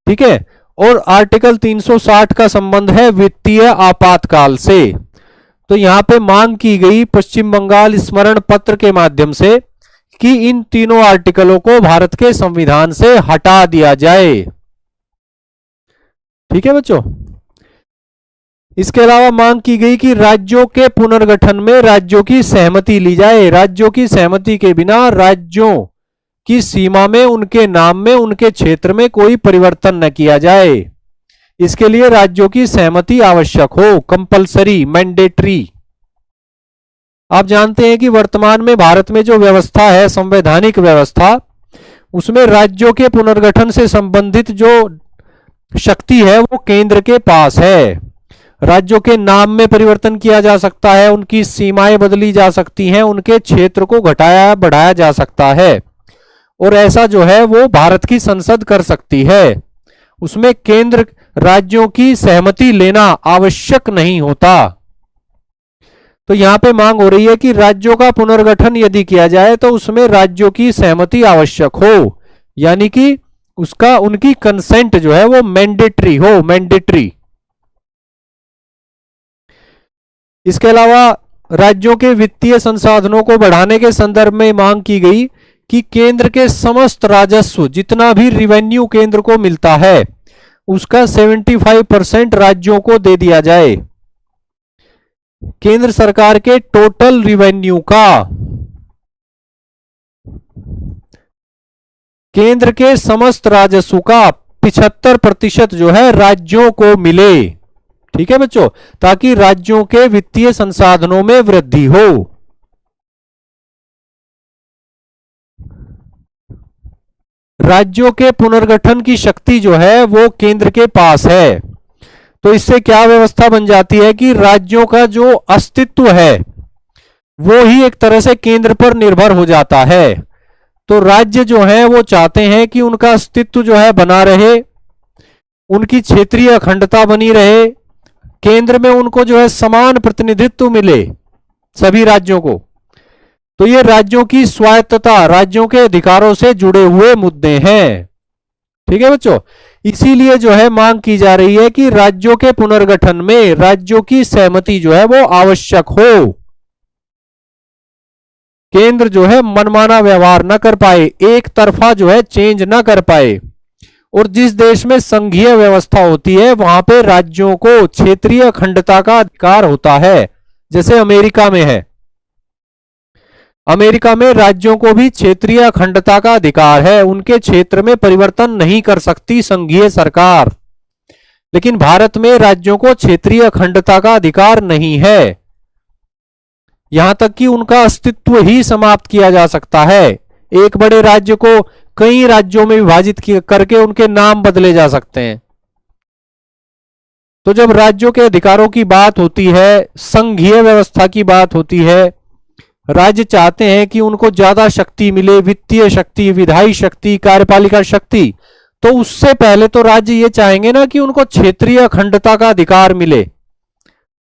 ठीक है, और आर्टिकल 360 का संबंध है वित्तीय आपातकाल से। तो यहां पे मांग की गई पश्चिम बंगाल स्मरण पत्र के माध्यम से कि इन तीनों आर्टिकलों को भारत के संविधान से हटा दिया जाए। ठीक है बच्चों, इसके अलावा मांग की गई कि राज्यों के पुनर्गठन में राज्यों की सहमति ली जाए। राज्यों की सहमति के बिना राज्यों की सीमा में, उनके नाम में, उनके क्षेत्र में कोई परिवर्तन न किया जाए। इसके लिए राज्यों की सहमति आवश्यक हो, कंपलसरी, मैंडेटरी। आप जानते हैं कि वर्तमान में भारत में जो व्यवस्था है, संवैधानिक व्यवस्था, उसमें राज्यों के पुनर्गठन से संबंधित जो शक्ति है वो केंद्र के पास है। राज्यों के नाम में परिवर्तन किया जा सकता है, उनकी सीमाएं बदली जा सकती हैं, उनके क्षेत्र को घटाया बढ़ाया जा सकता है और ऐसा जो है वो भारत की संसद कर सकती है। उसमें केंद्र राज्यों की सहमति लेना आवश्यक नहीं होता। तो यहां पे मांग हो रही है कि राज्यों का पुनर्गठन यदि किया जाए तो उसमें राज्यों की सहमति आवश्यक हो, यानी कि उसका उनकी कंसेंट जो है वो मैंडेटरी हो, मैंडेटरी। इसके अलावा राज्यों के वित्तीय संसाधनों को बढ़ाने के संदर्भ में मांग की गई कि केंद्र के समस्त राजस्व, जितना भी रिवेन्यू केंद्र को मिलता है, उसका 75% राज्यों को दे दिया जाए। केंद्र सरकार के टोटल रिवेन्यू का केंद्र के समस्त राजस्व का 75% जो है राज्यों को मिले। ठीक है बच्चों, ताकि राज्यों के वित्तीय संसाधनों में वृद्धि हो। राज्यों के पुनर्गठन की शक्ति जो है वो केंद्र के पास है। तो इससे क्या व्यवस्था बन जाती है कि राज्यों का जो अस्तित्व है वो ही एक तरह से केंद्र पर निर्भर हो जाता है। तो राज्य जो है वो चाहते हैं कि उनका अस्तित्व जो है बना रहे, उनकी क्षेत्रीय अखंडता बनी रहे, केंद्र में उनको जो है समान प्रतिनिधित्व मिले सभी राज्यों को। तो ये राज्यों की स्वायत्तता, राज्यों के अधिकारों से जुड़े हुए मुद्दे हैं। ठीक है बच्चों, इसीलिए जो है मांग की जा रही है कि राज्यों के पुनर्गठन में राज्यों की सहमति जो है वो आवश्यक हो। केंद्र जो है मनमाना व्यवहार न कर पाए, एक तरफा जो है चेंज न कर पाए। और जिस देश में संघीय व्यवस्था होती है वहां पे राज्यों को क्षेत्रीय अखंडता का अधिकार होता है, जैसे अमेरिका में है। अमेरिका में राज्यों को भी क्षेत्रीय अखंडता का अधिकार है, उनके क्षेत्र में परिवर्तन नहीं कर सकती संघीय सरकार। लेकिन भारत में राज्यों को क्षेत्रीय अखंडता का अधिकार नहीं है, यहां तक कि उनका अस्तित्व ही समाप्त किया जा सकता है। एक बड़े राज्य को कई राज्यों में विभाजित करके उनके नाम बदले जा सकते हैं। तो जब राज्यों के अधिकारों की बात होती है, संघीय व्यवस्था की बात होती है, राज्य चाहते हैं कि उनको ज्यादा शक्ति मिले, वित्तीय शक्ति, विधायी शक्ति, कार्यपालिका शक्ति, तो उससे पहले तो राज्य ये चाहेंगे ना कि उनको क्षेत्रीय अखंडता का अधिकार मिले,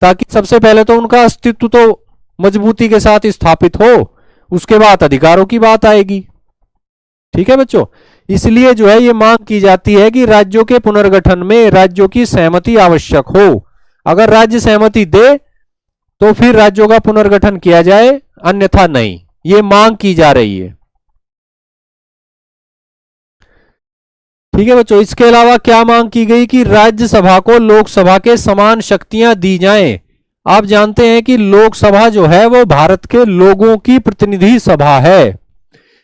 ताकि सबसे पहले तो उनका अस्तित्व तो मजबूती के साथ स्थापित हो, उसके बाद अधिकारों की बात आएगी। ठीक है बच्चों, इसलिए जो है ये मांग की जाती है कि राज्यों के पुनर्गठन में राज्यों की सहमति आवश्यक हो। अगर राज्य सहमति दे तो फिर राज्यों का पुनर्गठन किया जाए, अन्यथा नहीं। ये मांग की जा रही है। ठीक है बच्चों, इसके अलावा क्या मांग की गई कि राज्यसभा को लोकसभा के समान शक्तियां दी जाएं। आप जानते हैं कि लोकसभा जो है वो भारत के लोगों की प्रतिनिधि सभा है,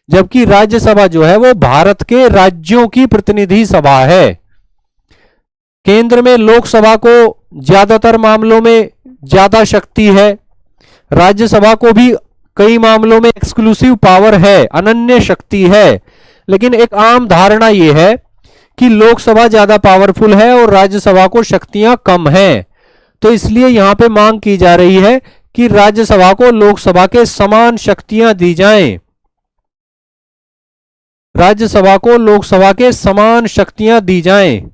जबकि राज्यसभा जो है वो भारत के राज्यों की प्रतिनिधि सभा है। केंद्र में लोकसभा को ज्यादातर मामलों में ज्यादा शक्ति है, राज्यसभा को भी कई मामलों में एक्सक्लूसिव पावर है, अनन्य शक्ति है। लेकिन एक आम धारणा यह है कि लोकसभा ज्यादा पावरफुल है और राज्यसभा को शक्तियां कम हैं। तो इसलिए यहां पे मांग की जा रही है कि राज्यसभा को लोकसभा के समान शक्तियां दी जाएं। राज्यसभा को लोकसभा के समान शक्तियां दी जाएं।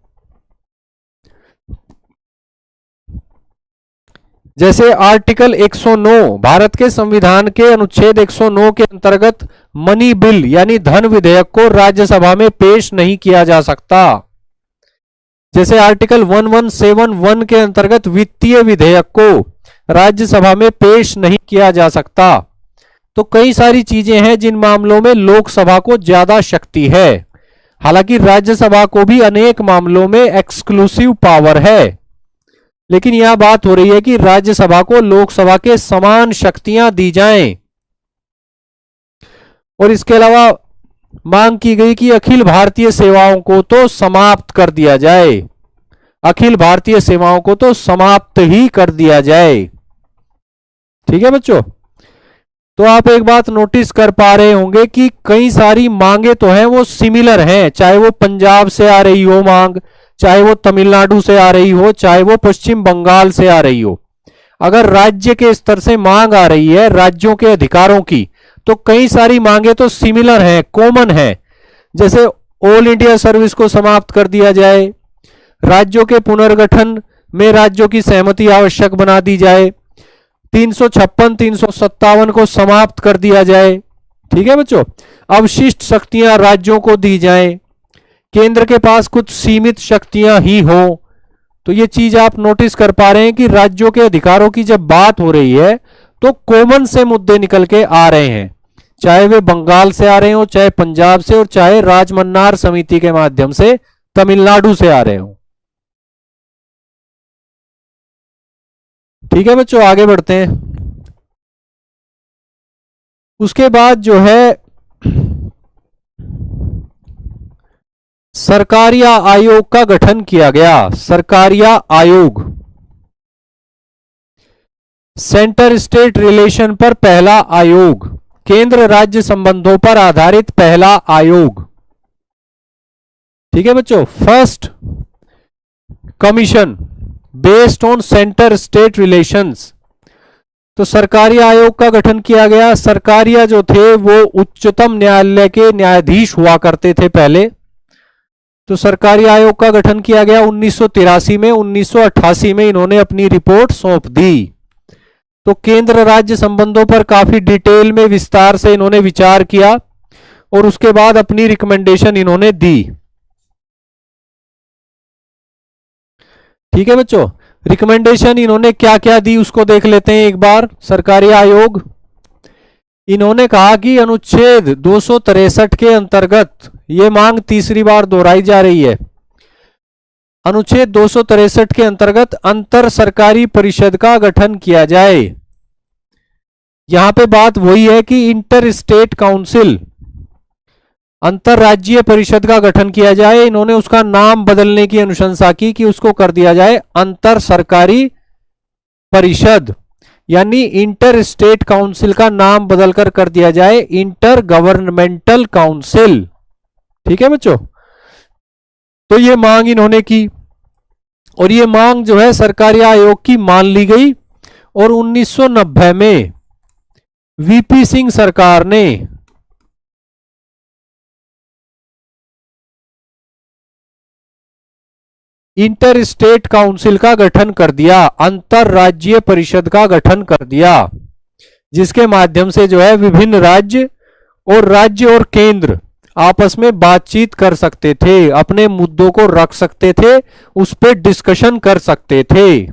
जैसे आर्टिकल 109 भारत के संविधान के अनुच्छेद 109 के अंतर्गत मनी बिल यानी धन विधेयक को राज्यसभा में पेश नहीं किया जा सकता। जैसे आर्टिकल 1171 के अंतर्गत वित्तीय विधेयक को राज्यसभा में पेश नहीं किया जा सकता। तो कई सारी चीजें हैं जिन मामलों में लोकसभा को ज्यादा शक्ति है। हालांकि राज्यसभा को भी अनेक मामलों में एक्सक्लूसिव पावर है, लेकिन यह बात हो रही है कि राज्यसभा को लोकसभा के समान शक्तियां दी जाएं। और इसके अलावा मांग की गई कि अखिल भारतीय सेवाओं को तो समाप्त कर दिया जाए, अखिल भारतीय सेवाओं को तो समाप्त ही कर दिया जाए। ठीक है बच्चों, तो आप एक बात नोटिस कर पा रहे होंगे कि कई सारी मांगे तो हैं वो सिमिलर हैं, चाहे वो पंजाब से आ रही हो मांग, चाहे वो तमिलनाडु से आ रही हो, चाहे वो पश्चिम बंगाल से आ रही हो। अगर राज्य के स्तर से मांग आ रही है राज्यों के अधिकारों की, तो कई सारी मांगे तो सिमिलर हैं, कॉमन हैं। जैसे ऑल इंडिया सर्विस को समाप्त कर दिया जाए, राज्यों के पुनर्गठन में राज्यों की सहमति आवश्यक बना दी जाए, 356 357 को समाप्त कर दिया जाए। ठीक है बच्चों, अवशिष्ट शक्तियां राज्यों को दी जाएं, केंद्र के पास कुछ सीमित शक्तियां ही हो। तो ये चीज आप नोटिस कर पा रहे हैं कि राज्यों के अधिकारों की जब बात हो रही है तो कॉमन से मुद्दे निकल के आ रहे हैं, चाहे वे बंगाल से आ रहे हो, चाहे पंजाब से, और चाहे राजमन्नार समिति के माध्यम से तमिलनाडु से आ रहे हो। ठीक है बच्चों, आगे बढ़ते हैं। उसके बाद जो है सरकारिया आयोग का गठन किया गया। सरकारिया आयोग सेंटर स्टेट रिलेशन पर पहला आयोग, केंद्र राज्य संबंधों पर आधारित पहला आयोग। ठीक है बच्चों, first commission based on centre state relations. तो सरकारी आयोग का गठन किया गया। सरकारिया जो थे वो उच्चतम न्यायालय के न्यायाधीश हुआ करते थे पहले। तो सरकारी आयोग का गठन किया गया 1983 में। 1988 में इन्होंने अपनी रिपोर्ट सौंप दी। तो केंद्र राज्य संबंधों पर काफी डिटेल में विस्तार से इन्होंने विचार किया और उसके बाद अपनी रिकमेंडेशन इन्होंने दी। ठीक है बच्चों, रिकमेंडेशन इन्होंने क्या क्या दी उसको देख लेते हैं एक बार। सरकारी आयोग, इन्होंने कहा कि अनुच्छेद 263 के अंतर्गत, ये मांग तीसरी बार दोहराई जा रही है, अनुच्छेद 263 के अंतर्गत अंतर सरकारी परिषद का गठन किया जाए। यहां पे बात वही है कि इंटर स्टेट काउंसिल, अंतरराज्यीय परिषद का गठन किया जाए। इन्होंने उसका नाम बदलने की अनुशंसा की कि उसको कर दिया जाए अंतर सरकारी परिषद, यानी इंटर स्टेट काउंसिल का नाम बदलकर कर दिया जाए इंटर गवर्नमेंटल काउंसिल। ठीक है बच्चों, तो ये मांग इन्होंने की और ये मांग जो है सरकारी आयोग की मान ली गई और 1990 में वीपी सिंह सरकार ने इंटर स्टेट काउंसिल का गठन कर दिया, अंतरराज्यीय परिषद का गठन कर दिया, जिसके माध्यम से जो है विभिन्न राज्य और केंद्र आपस में बातचीत कर सकते थे, अपने मुद्दों को रख सकते थे, उस पर डिस्कशन कर सकते थे।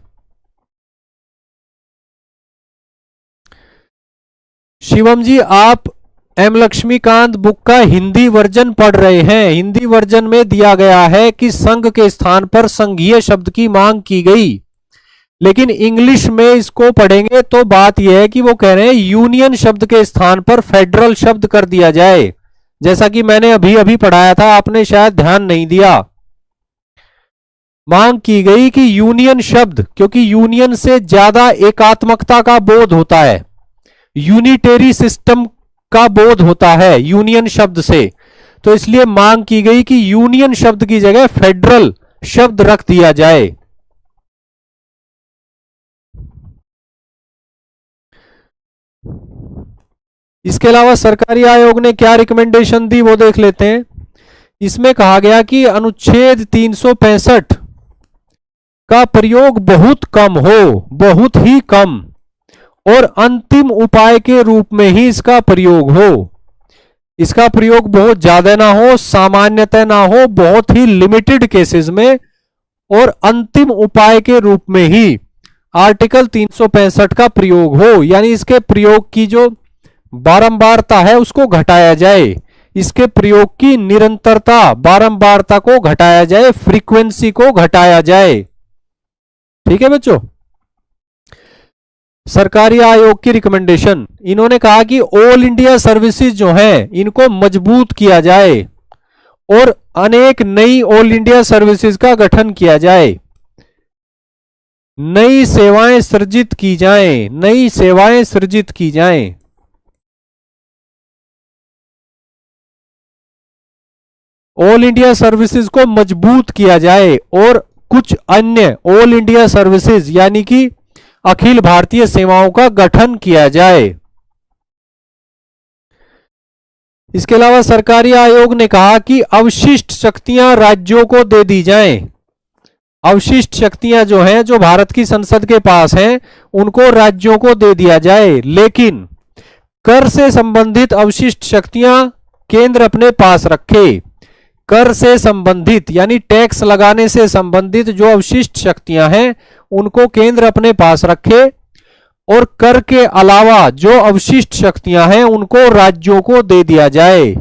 शिवम जी, आप एम लक्ष्मीकांत बुक का हिंदी वर्जन पढ़ रहे हैं। हिंदी वर्जन में दिया गया है कि संघ के स्थान पर संघीय शब्द की मांग की गई, लेकिन इंग्लिश में इसको पढ़ेंगे तो बात यह है कि वो कह रहे हैं यूनियन शब्द के स्थान पर फेडरल शब्द कर दिया जाए, जैसा कि मैंने अभी अभी पढ़ाया था, आपने शायद ध्यान नहीं दिया। मांग की गई कि यूनियन शब्द, क्योंकि यूनियन से ज्यादा एकात्मकता का बोध होता है, यूनिटेरी सिस्टम का बोध होता है यूनियन शब्द से, तो इसलिए मांग की गई कि यूनियन शब्द की जगह फेडरल शब्द रख दिया जाए। इसके अलावा सरकारी आयोग ने क्या रिकमेंडेशन दी वो देख लेते हैं। इसमें कहा गया कि अनुच्छेद 365 का प्रयोग बहुत कम हो, बहुत ही कम, और अंतिम उपाय के रूप में ही इसका प्रयोग हो। इसका प्रयोग बहुत ज्यादा ना हो, सामान्यतः ना हो, बहुत ही लिमिटेड केसेस में, और अंतिम उपाय के रूप में ही आर्टिकल 365 का प्रयोग हो, यानी इसके प्रयोग की जो बारंबारता है उसको घटाया जाए, इसके प्रयोग की निरंतरता, बारंबारता को घटाया जाए, फ्रीक्वेंसी को घटाया जाए। ठीक है बच्चों, सरकारी आयोग की रिकमेंडेशन, इन्होंने कहा कि ऑल इंडिया सर्विसेज जो हैं इनको मजबूत किया जाए और अनेक नई ऑल इंडिया सर्विसेज का गठन किया जाए, नई सेवाएं सृजित की जाएं, नई सेवाएं सृजित की जाएं। ऑल इंडिया सर्विसेज को मजबूत किया जाए और कुछ अन्य ऑल इंडिया सर्विसेज यानी कि अखिल भारतीय सेवाओं का गठन किया जाए। इसके अलावा सरकारी आयोग ने कहा कि अवशिष्ट शक्तियां राज्यों को दे दी जाएं। अवशिष्ट शक्तियां जो हैं, जो भारत की संसद के पास हैं, उनको राज्यों को दे दिया जाए, लेकिन कर से संबंधित अवशिष्ट शक्तियां केंद्र अपने पास रखे। कर से संबंधित यानी टैक्स लगाने से संबंधित जो अवशिष्ट शक्तियां हैं उनको केंद्र अपने पास रखे, और कर के अलावा जो अवशिष्ट शक्तियां हैं उनको राज्यों को दे दिया जाए।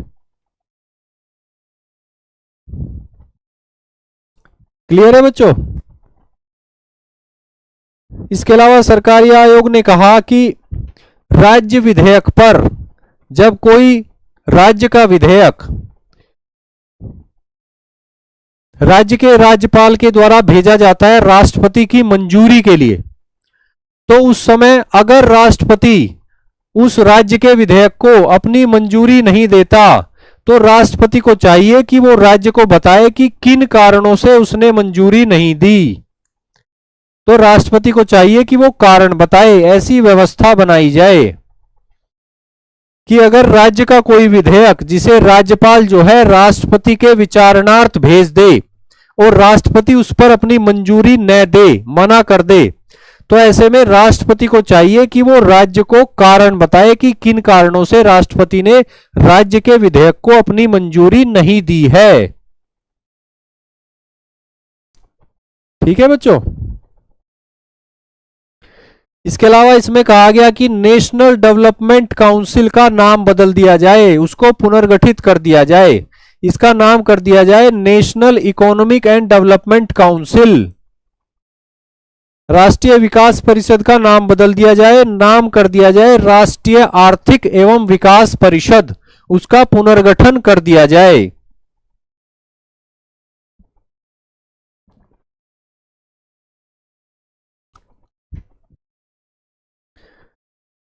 क्लियर है बच्चों? इसके अलावा सरकारी आयोग ने कहा कि राज्य विधेयक पर, जब कोई राज्य का विधेयक राज्य के राज्यपाल के द्वारा भेजा जाता है राष्ट्रपति की मंजूरी के लिए, तो उस समय अगर राष्ट्रपति उस राज्य के विधेयक को अपनी मंजूरी नहीं देता तो राष्ट्रपति को चाहिए कि वो राज्य को बताए कि किन कारणों से उसने मंजूरी नहीं दी। तो राष्ट्रपति को चाहिए कि वो कारण बताए। ऐसी व्यवस्था बनाई जाए कि अगर राज्य का कोई विधेयक जिसे राज्यपाल जो है राष्ट्रपति के विचारणार्थ भेज दे और राष्ट्रपति उस पर अपनी मंजूरी न दे, मना कर दे, तो ऐसे में राष्ट्रपति को चाहिए कि वो राज्य को कारण बताए कि किन कारणों से राष्ट्रपति ने राज्य के विधेयक को अपनी मंजूरी नहीं दी है। ठीक है बच्चों। इसके अलावा इसमें कहा गया कि नेशनल डेवलपमेंट काउंसिल का नाम बदल दिया जाए, उसको पुनर्गठित कर दिया जाए। इसका नाम कर दिया जाए national economic and development council. राष्ट्रीय विकास परिषद का नाम बदल दिया जाए, नाम कर दिया जाए राष्ट्रीय आर्थिक एवं विकास परिषद, उसका पुनर्गठन कर दिया जाए।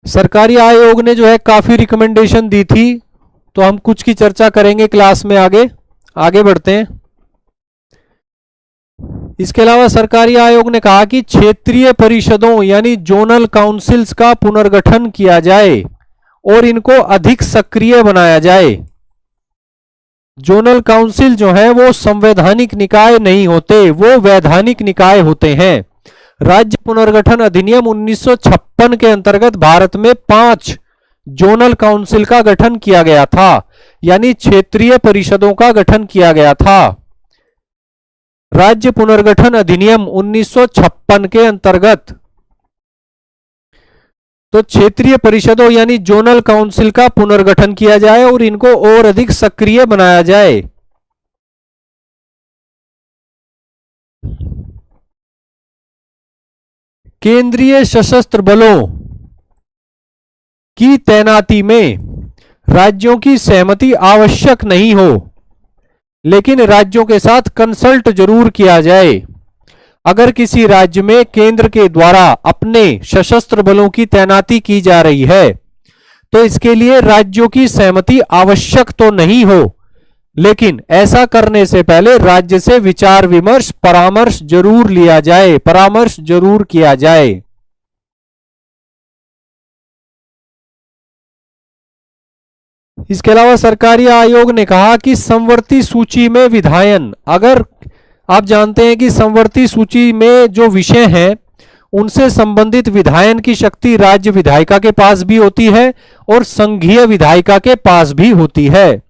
सरकारी आयोग ने जो है काफी रिकमेंडेशन दी थी, तो हम कुछ की चर्चा करेंगे क्लास में। आगे बढ़ते हैं। इसके अलावा सरकारी आयोग ने कहा कि क्षेत्रीय परिषदों यानी जोनल काउंसिल्स का पुनर्गठन किया जाए और इनको अधिक सक्रिय बनाया जाए। जोनल काउंसिल जो है वो संवैधानिक निकाय नहीं होते, वो वैधानिक निकाय होते हैं। राज्य पुनर्गठन अधिनियम 1956 के अंतर्गत भारत में 5 जोनल काउंसिल का गठन किया गया था, यानी क्षेत्रीय परिषदों का गठन किया गया था। राज्य पुनर्गठन अधिनियम 1956 के अंतर्गत तो क्षेत्रीय परिषदों यानी जोनल काउंसिल का पुनर्गठन किया जाए और इनको और अधिक सक्रिय बनाया जाए। केंद्रीय सशस्त्र बलों की तैनाती में राज्यों की सहमति आवश्यक नहीं हो, लेकिन राज्यों के साथ कंसल्ट जरूर किया जाए। अगर किसी राज्य में केंद्र के द्वारा अपने सशस्त्र बलों की तैनाती की जा रही है तो इसके लिए राज्यों की सहमति आवश्यक तो नहीं हो, लेकिन ऐसा करने से पहले राज्य से विचार विमर्श परामर्श जरूर लिया जाए, परामर्श जरूर किया जाए। इसके अलावा सरकारी आयोग ने कहा कि समवर्ती सूची में विधायन, अगर आप जानते हैं कि समवर्ती सूची में जो विषय हैं उनसे संबंधित विधायन की शक्ति राज्य विधायिका के पास भी होती है और संघीय विधायिका के पास भी होती है।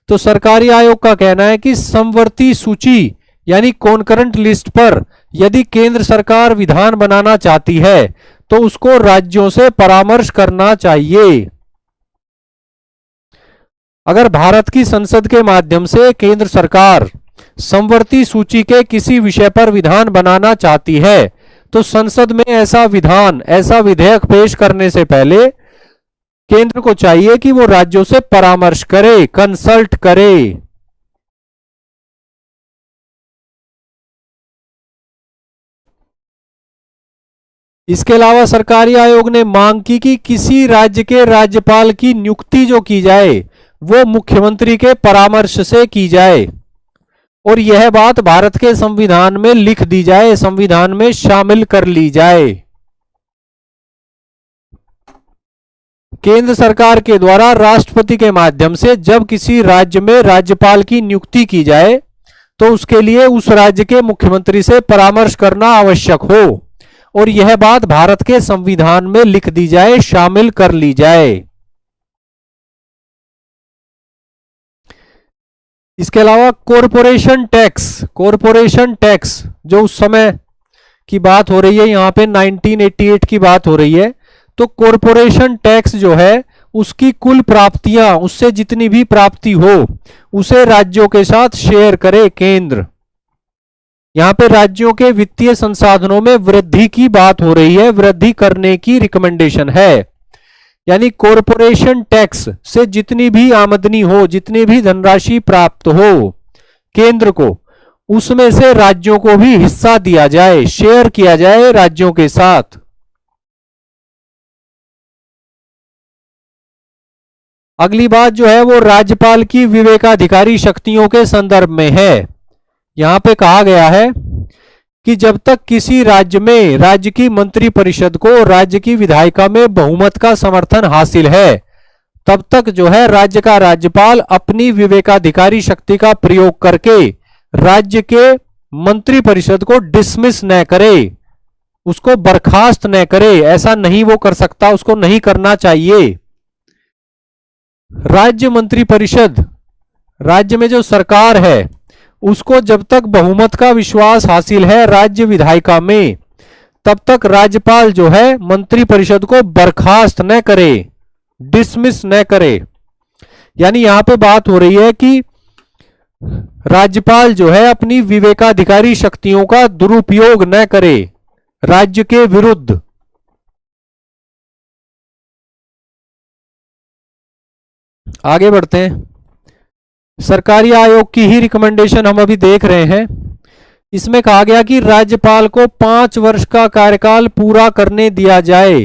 तो सरकारी आयोग का कहना है कि समवर्ती सूची यानी कॉन्करेंट लिस्ट पर यदि केंद्र सरकार विधान बनाना चाहती है तो उसको राज्यों से परामर्श करना चाहिए। अगर भारत की संसद के माध्यम से केंद्र सरकार समवर्ती सूची के किसी विषय पर विधान बनाना चाहती है तो संसद में ऐसा विधान, ऐसा विधेयक पेश करने से पहले केंद्र को चाहिए कि वो राज्यों से परामर्श करे, कंसल्ट करे। इसके अलावा सरकारी आयोग ने मांग की कि किसी राज्य के राज्यपाल की नियुक्ति जो की जाए वो मुख्यमंत्री के परामर्श से की जाए और यह बात भारत के संविधान में लिख दी जाए, संविधान में शामिल कर ली जाए। केंद्र सरकार के द्वारा राष्ट्रपति के माध्यम से जब किसी राज्य में राज्यपाल की नियुक्ति की जाए तो उसके लिए उस राज्य के मुख्यमंत्री से परामर्श करना आवश्यक हो और यह बात भारत के संविधान में लिख दी जाए, शामिल कर ली जाए। इसके अलावा कॉरपोरेशन टैक्स जो उस समय की बात हो रही है, यहां पे 1988 की बात हो रही है, तो कॉरपोरेशन टैक्स जो है उसकी कुल प्राप्तियां, उससे जितनी भी प्राप्ति हो उसे राज्यों के साथ शेयर करे केंद्र। यहां पे राज्यों के वित्तीय संसाधनों में वृद्धि की बात हो रही है, वृद्धि करने की रिकमेंडेशन है। यानी कॉरपोरेशन टैक्स से जितनी भी आमदनी हो, जितनी भी धनराशि प्राप्त हो केंद्र को, उसमें से राज्यों को भी हिस्सा दिया जाए, शेयर किया जाए राज्यों के साथ। अगली बात जो है वो राज्यपाल की विवेकाधिकारी शक्तियों के संदर्भ में है। यहां पे कहा गया है कि जब तक किसी राज्य में राज्य की मंत्रिपरिषद को राज्य की विधायिका में बहुमत का समर्थन हासिल है तब तक जो है राज्य का राज्यपाल अपनी विवेकाधिकारी शक्ति का प्रयोग करके राज्य के मंत्रिपरिषद को डिसमिस न करे, उसको बर्खास्त न करे, ऐसा नहीं वो कर सकता, उसको नहीं करना चाहिए। राज्य मंत्रिपरिषद, राज्य में जो सरकार है उसको जब तक बहुमत का विश्वास हासिल है राज्य विधायिका में, तब तक राज्यपाल जो है मंत्रिपरिषद को बर्खास्त न करे, डिसमिस न करे। यानी यहां पे बात हो रही है कि राज्यपाल जो है अपनी विवेकाधिकारी शक्तियों का दुरुपयोग न करे राज्य के विरुद्ध। आगे बढ़ते हैं। सरकारी आयोग की ही रिकमेंडेशन हम अभी देख रहे हैं। इसमें कहा गया कि राज्यपाल को 5 वर्ष का कार्यकाल पूरा करने दिया जाए।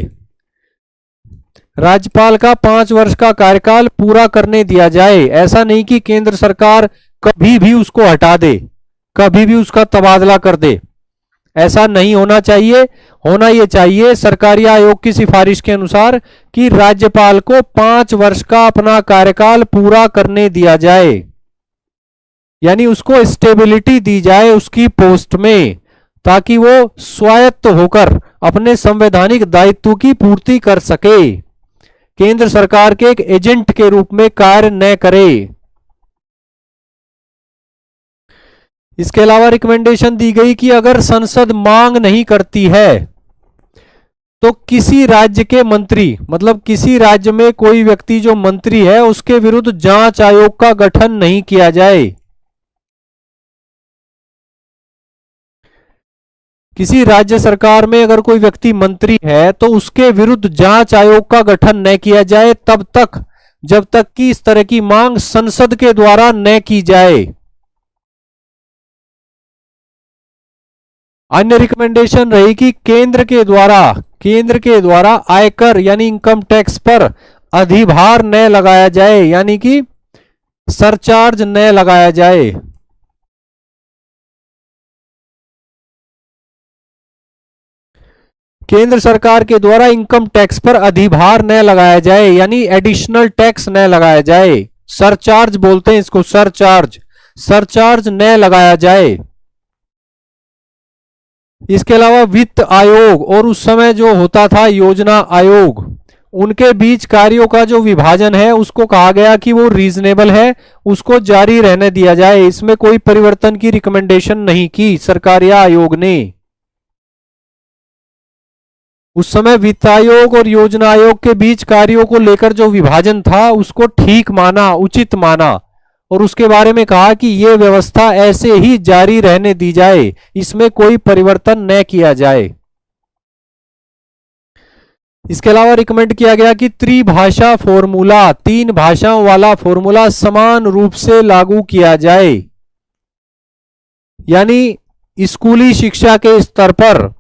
राज्यपाल का 5 वर्ष का कार्यकाल पूरा करने दिया जाए। ऐसा नहीं कि केंद्र सरकार कभी भी उसको हटा दे, कभी भी उसका तबादला कर दे, ऐसा नहीं होना चाहिए। होना यह चाहिए सरकारी आयोग की सिफारिश के अनुसार कि राज्यपाल को 5 वर्ष का अपना कार्यकाल पूरा करने दिया जाए, यानी उसको स्टेबिलिटी दी जाए उसकी पोस्ट में, ताकि वो स्वायत्त होकर अपने संवैधानिक दायित्व की पूर्ति कर सके, केंद्र सरकार के एक एजेंट के रूप में कार्य न करे। इसके अलावा रिकमेंडेशन दी गई कि अगर संसद मांग नहीं करती है तो किसी राज्य के मंत्री, मतलब किसी राज्य में कोई व्यक्ति जो मंत्री है उसके विरुद्ध जांच आयोग का गठन नहीं किया जाए। किसी राज्य सरकार में अगर कोई व्यक्ति मंत्री है तो उसके विरुद्ध जांच आयोग का गठन न किया जाए तब तक, जब तक कि इस तरह की मांग संसद के द्वारा न की जाए। अन्य रिकमेंडेशन रही कि केंद्र के द्वारा आयकर यानी इनकम टैक्स पर अधिभार न लगाया जाए, यानी कि सरचार्ज न लगाया जाए। केंद्र सरकार के द्वारा इनकम टैक्स पर अधिभार न लगाया जाए, यानी एडिशनल टैक्स न लगाया जाए। सरचार्ज बोलते हैं इसको, सरचार्ज न लगाया जाए। इसके अलावा वित्त आयोग और उस समय जो होता था योजना आयोग, उनके बीच कार्यों का जो विभाजन है उसको कहा गया कि वो रीजनेबल है, उसको जारी रहने दिया जाए। इसमें कोई परिवर्तन की रिकमेंडेशन नहीं की सरकारी आयोग ने। उस समय वित्त आयोग और योजना आयोग के बीच कार्यों को लेकर जो विभाजन था उसको ठीक माना, उचित माना, और उसके बारे में कहा कि यह व्यवस्था ऐसे ही जारी रहने दी जाए, इसमें कोई परिवर्तन न किया जाए। इसके अलावा रिकमेंड किया गया कि त्रिभाषा फॉर्मूला, 3 भाषाओं वाला फॉर्मूला समान रूप से लागू किया जाए, यानी स्कूली शिक्षा के स्तर पर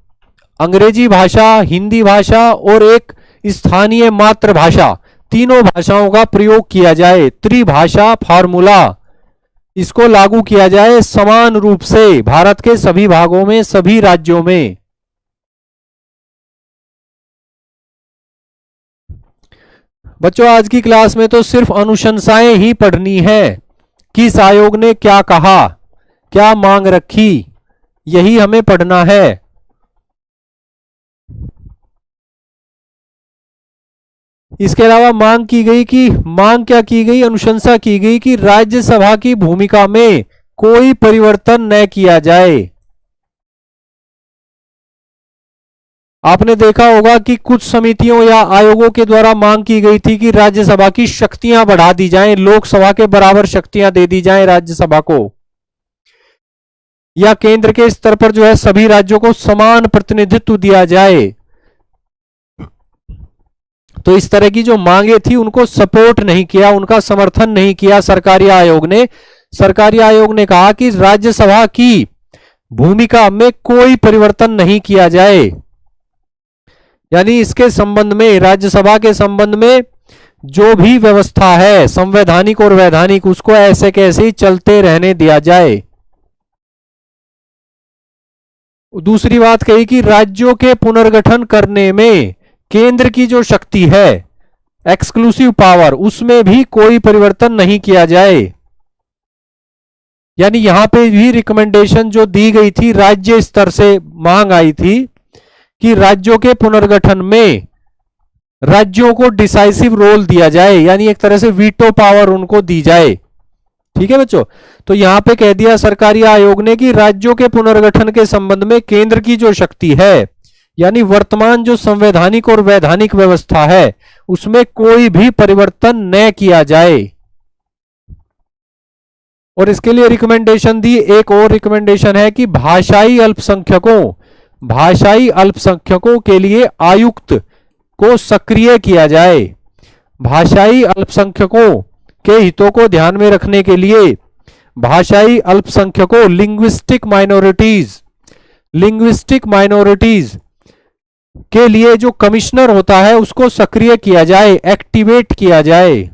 अंग्रेजी भाषा, हिंदी भाषा और एक स्थानीय मातृभाषा, तीनों भाषाओं का प्रयोग किया जाए। त्रिभाषा फार्मूला, इसको लागू किया जाए समान रूप से भारत के सभी भागों में, सभी राज्यों में। बच्चों आज की क्लास में तो सिर्फ अनुशंसाएं ही पढ़नी है, किस आयोग ने क्या कहा, क्या मांग रखी, यही हमें पढ़ना है। इसके अलावा मांग क्या की गई, अनुशंसा की गई कि राज्यसभा की भूमिका में कोई परिवर्तन न किया जाए। आपने देखा होगा कि कुछ समितियों या आयोगों के द्वारा मांग की गई थी कि राज्यसभा की शक्तियां बढ़ा दी जाएं, लोकसभा के बराबर शक्तियां दे दी जाएं राज्यसभा को, या केंद्र के स्तर पर जो है सभी राज्यों को समान प्रतिनिधित्व दिया जाए। तो इस तरह की जो मांगे थी उनको सपोर्ट नहीं किया, उनका समर्थन नहीं किया सरकारी आयोग ने। सरकारी आयोग ने कहा कि राज्यसभा की भूमिका में कोई परिवर्तन नहीं किया जाए, यानी इसके संबंध में, राज्यसभा के संबंध में जो भी व्यवस्था है संवैधानिक और वैधानिक, उसको ऐसे कैसे ही चलते रहने दिया जाए। दूसरी बात कही कि राज्यों के पुनर्गठन करने में केंद्र की जो शक्ति है, एक्सक्लूसिव पावर, उसमें भी कोई परिवर्तन नहीं किया जाए। यानी यहां पे भी रिकमेंडेशन जो दी गई थी, राज्य स्तर से मांग आई थी कि राज्यों के पुनर्गठन में राज्यों को डिसाइसिव रोल दिया जाए, यानी एक तरह से वीटो पावर उनको दी जाए। ठीक है बच्चों, तो यहां पे कह दिया सरकारी आयोग ने कि राज्यों के पुनर्गठन के संबंध में केंद्र की जो शक्ति है, यानी वर्तमान जो संवैधानिक और वैधानिक व्यवस्था है, उसमें कोई भी परिवर्तन न किया जाए। और इसके लिए रिकमेंडेशन दी, एक और रिकमेंडेशन है कि भाषाई अल्पसंख्यकों के लिए आयुक्त को सक्रिय किया जाए। भाषाई अल्पसंख्यकों के हितों को ध्यान में रखने के लिए भाषाई अल्पसंख्यकों लिंग्विस्टिक माइनॉरिटीज के लिए जो कमिश्नर होता है उसको सक्रिय किया जाए, एक्टिवेट किया जाए।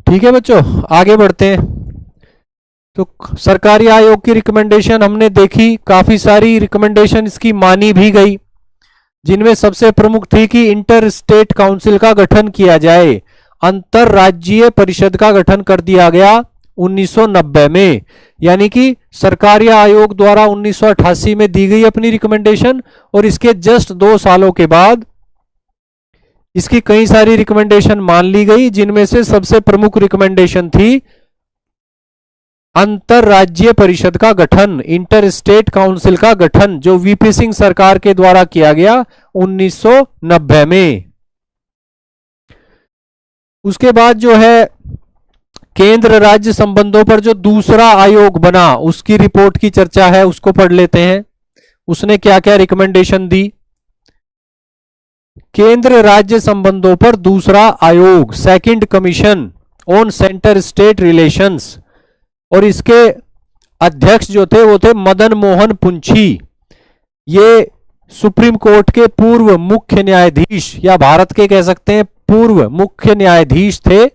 ठीक है बच्चों, आगे बढ़ते हैं। तो सरकारी आयोग की रिकमेंडेशन हमने देखी, काफी सारी रिकमेंडेशन इसकी मानी भी गई, जिनमें सबसे प्रमुख थी कि इंटर स्टेट काउंसिल का गठन किया जाए। अंतरराज्यीय परिषद का गठन कर दिया गया 1990 में, यानी कि सरकारी आयोग द्वारा 1988 में दी गई अपनी रिकमेंडेशन, और इसके जस्ट 2 सालों के बाद इसकी कई सारी रिकमेंडेशन मान ली गई, जिनमें से सबसे प्रमुख रिकमेंडेशन थी अंतरराज्यीय परिषद का गठन, इंटर स्टेट काउंसिल का गठन, जो वीपी सिंह सरकार के द्वारा किया गया 1990 में। उसके बाद जो है केंद्र राज्य संबंधों पर जो दूसरा आयोग बना, उसकी रिपोर्ट की चर्चा है, उसको पढ़ लेते हैं। उसने क्या क्या रिकमेंडेशन दी। केंद्र राज्य संबंधों पर दूसरा आयोग, second commission on centre state relations, और इसके अध्यक्ष जो थे वो थे मदन मोहन पुंछी। ये सुप्रीम कोर्ट के पूर्व मुख्य न्यायाधीश, या भारत के कह सकते हैं पूर्व मुख्य न्यायाधीश थे,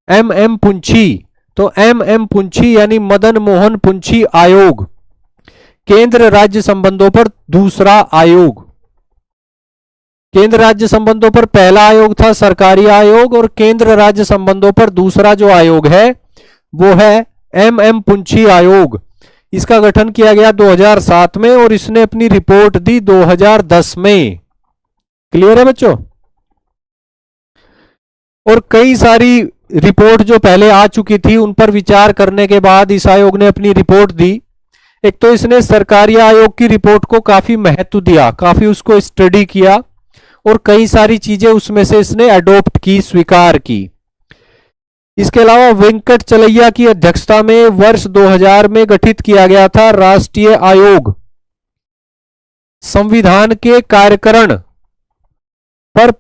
एम पुंछी। तो एम पुंछी यानी मदन मोहन पुंछी आयोग, केंद्र राज्य संबंधों पर दूसरा आयोग। केंद्र राज्य संबंधों पर पहला आयोग था सरकारी आयोग, और केंद्र राज्य संबंधों पर दूसरा जो आयोग है वो है एम पुंछी आयोग। इसका गठन किया गया 2007 में, और इसने अपनी रिपोर्ट दी 2010 में। क्लियर है बच्चों? और कई सारी रिपोर्ट जो पहले आ चुकी थी उन पर विचार करने के बाद इस आयोग ने अपनी रिपोर्ट दी। एक तो इसने सरकारी आयोग की रिपोर्ट को काफी महत्व दिया, काफी उसको स्टडी किया, और कई सारी चीजें उसमें से इसने अडॉप्ट की, स्वीकार की। इसके अलावा वेंकट चलैया की अध्यक्षता में वर्ष 2000 में गठित किया गया था राष्ट्रीय आयोग, संविधान के कार्यकरण पर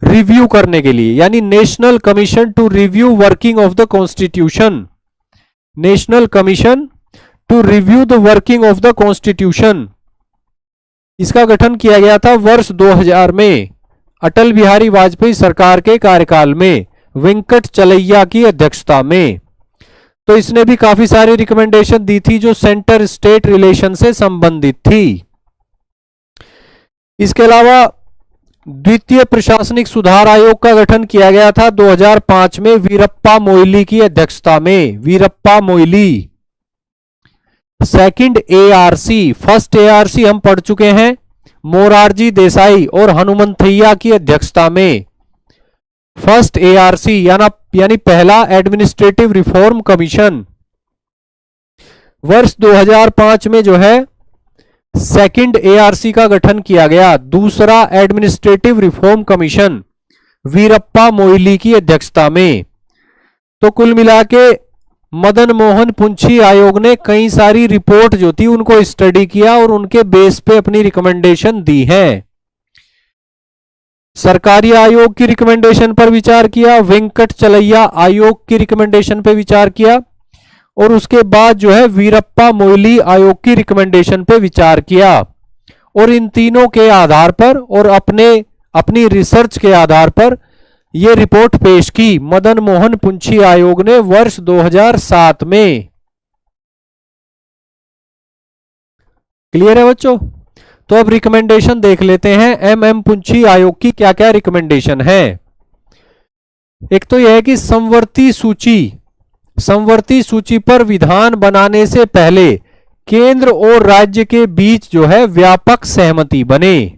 रिव्यू करने के लिए, यानी national commission to review working of the constitution. National commission to review the working of the constitution, इसका गठन किया गया था वर्ष 2000 में अटल बिहारी वाजपेयी सरकार के कार्यकाल में, वेंकट चलैया की अध्यक्षता में। तो इसने भी काफी सारी रिकमेंडेशन दी थी जो सेंटर स्टेट रिलेशन से संबंधित थी। इसके अलावा द्वितीय प्रशासनिक सुधार आयोग का गठन किया गया था 2005 में वीरप्पा मोइली की अध्यक्षता में, Veerappa Moily. Second ARC, first ARC हम पढ़ चुके हैं, मोरारजी देसाई और हनुमंथैया की अध्यक्षता में। फर्स्ट एआरसी यानी पहला एडमिनिस्ट्रेटिव रिफॉर्म कमीशन। वर्ष 2005 में जो है सेकंड एआरसी का गठन किया गया, दूसरा administrative reform commission, Veerappa Moily की अध्यक्षता में। तो कुल मिला के मदन मोहन पुंछी आयोग ने कई सारी रिपोर्ट जो थी उनको स्टडी किया और उनके बेस पे अपनी रिकमेंडेशन दी है। सरकारी आयोग की रिकमेंडेशन पर विचार किया, वेंकट चलैया आयोग की रिकमेंडेशन पर विचार किया, और उसके बाद जो है वीरप्पा मोइली आयोग की रिकमेंडेशन पे विचार किया। और इन तीनों के आधार पर और अपनी रिसर्च के आधार पर यह रिपोर्ट पेश की मदन मोहन पुंछी आयोग ने वर्ष 2007 में। क्लियर है बच्चों? तो अब रिकमेंडेशन देख लेते हैं एम पुंछी आयोग की क्या क्या रिकमेंडेशन है। एक तो यह है कि समवर्ती सूची पर विधान बनाने से पहले केंद्र और राज्य के बीच जो है व्यापक सहमति बने।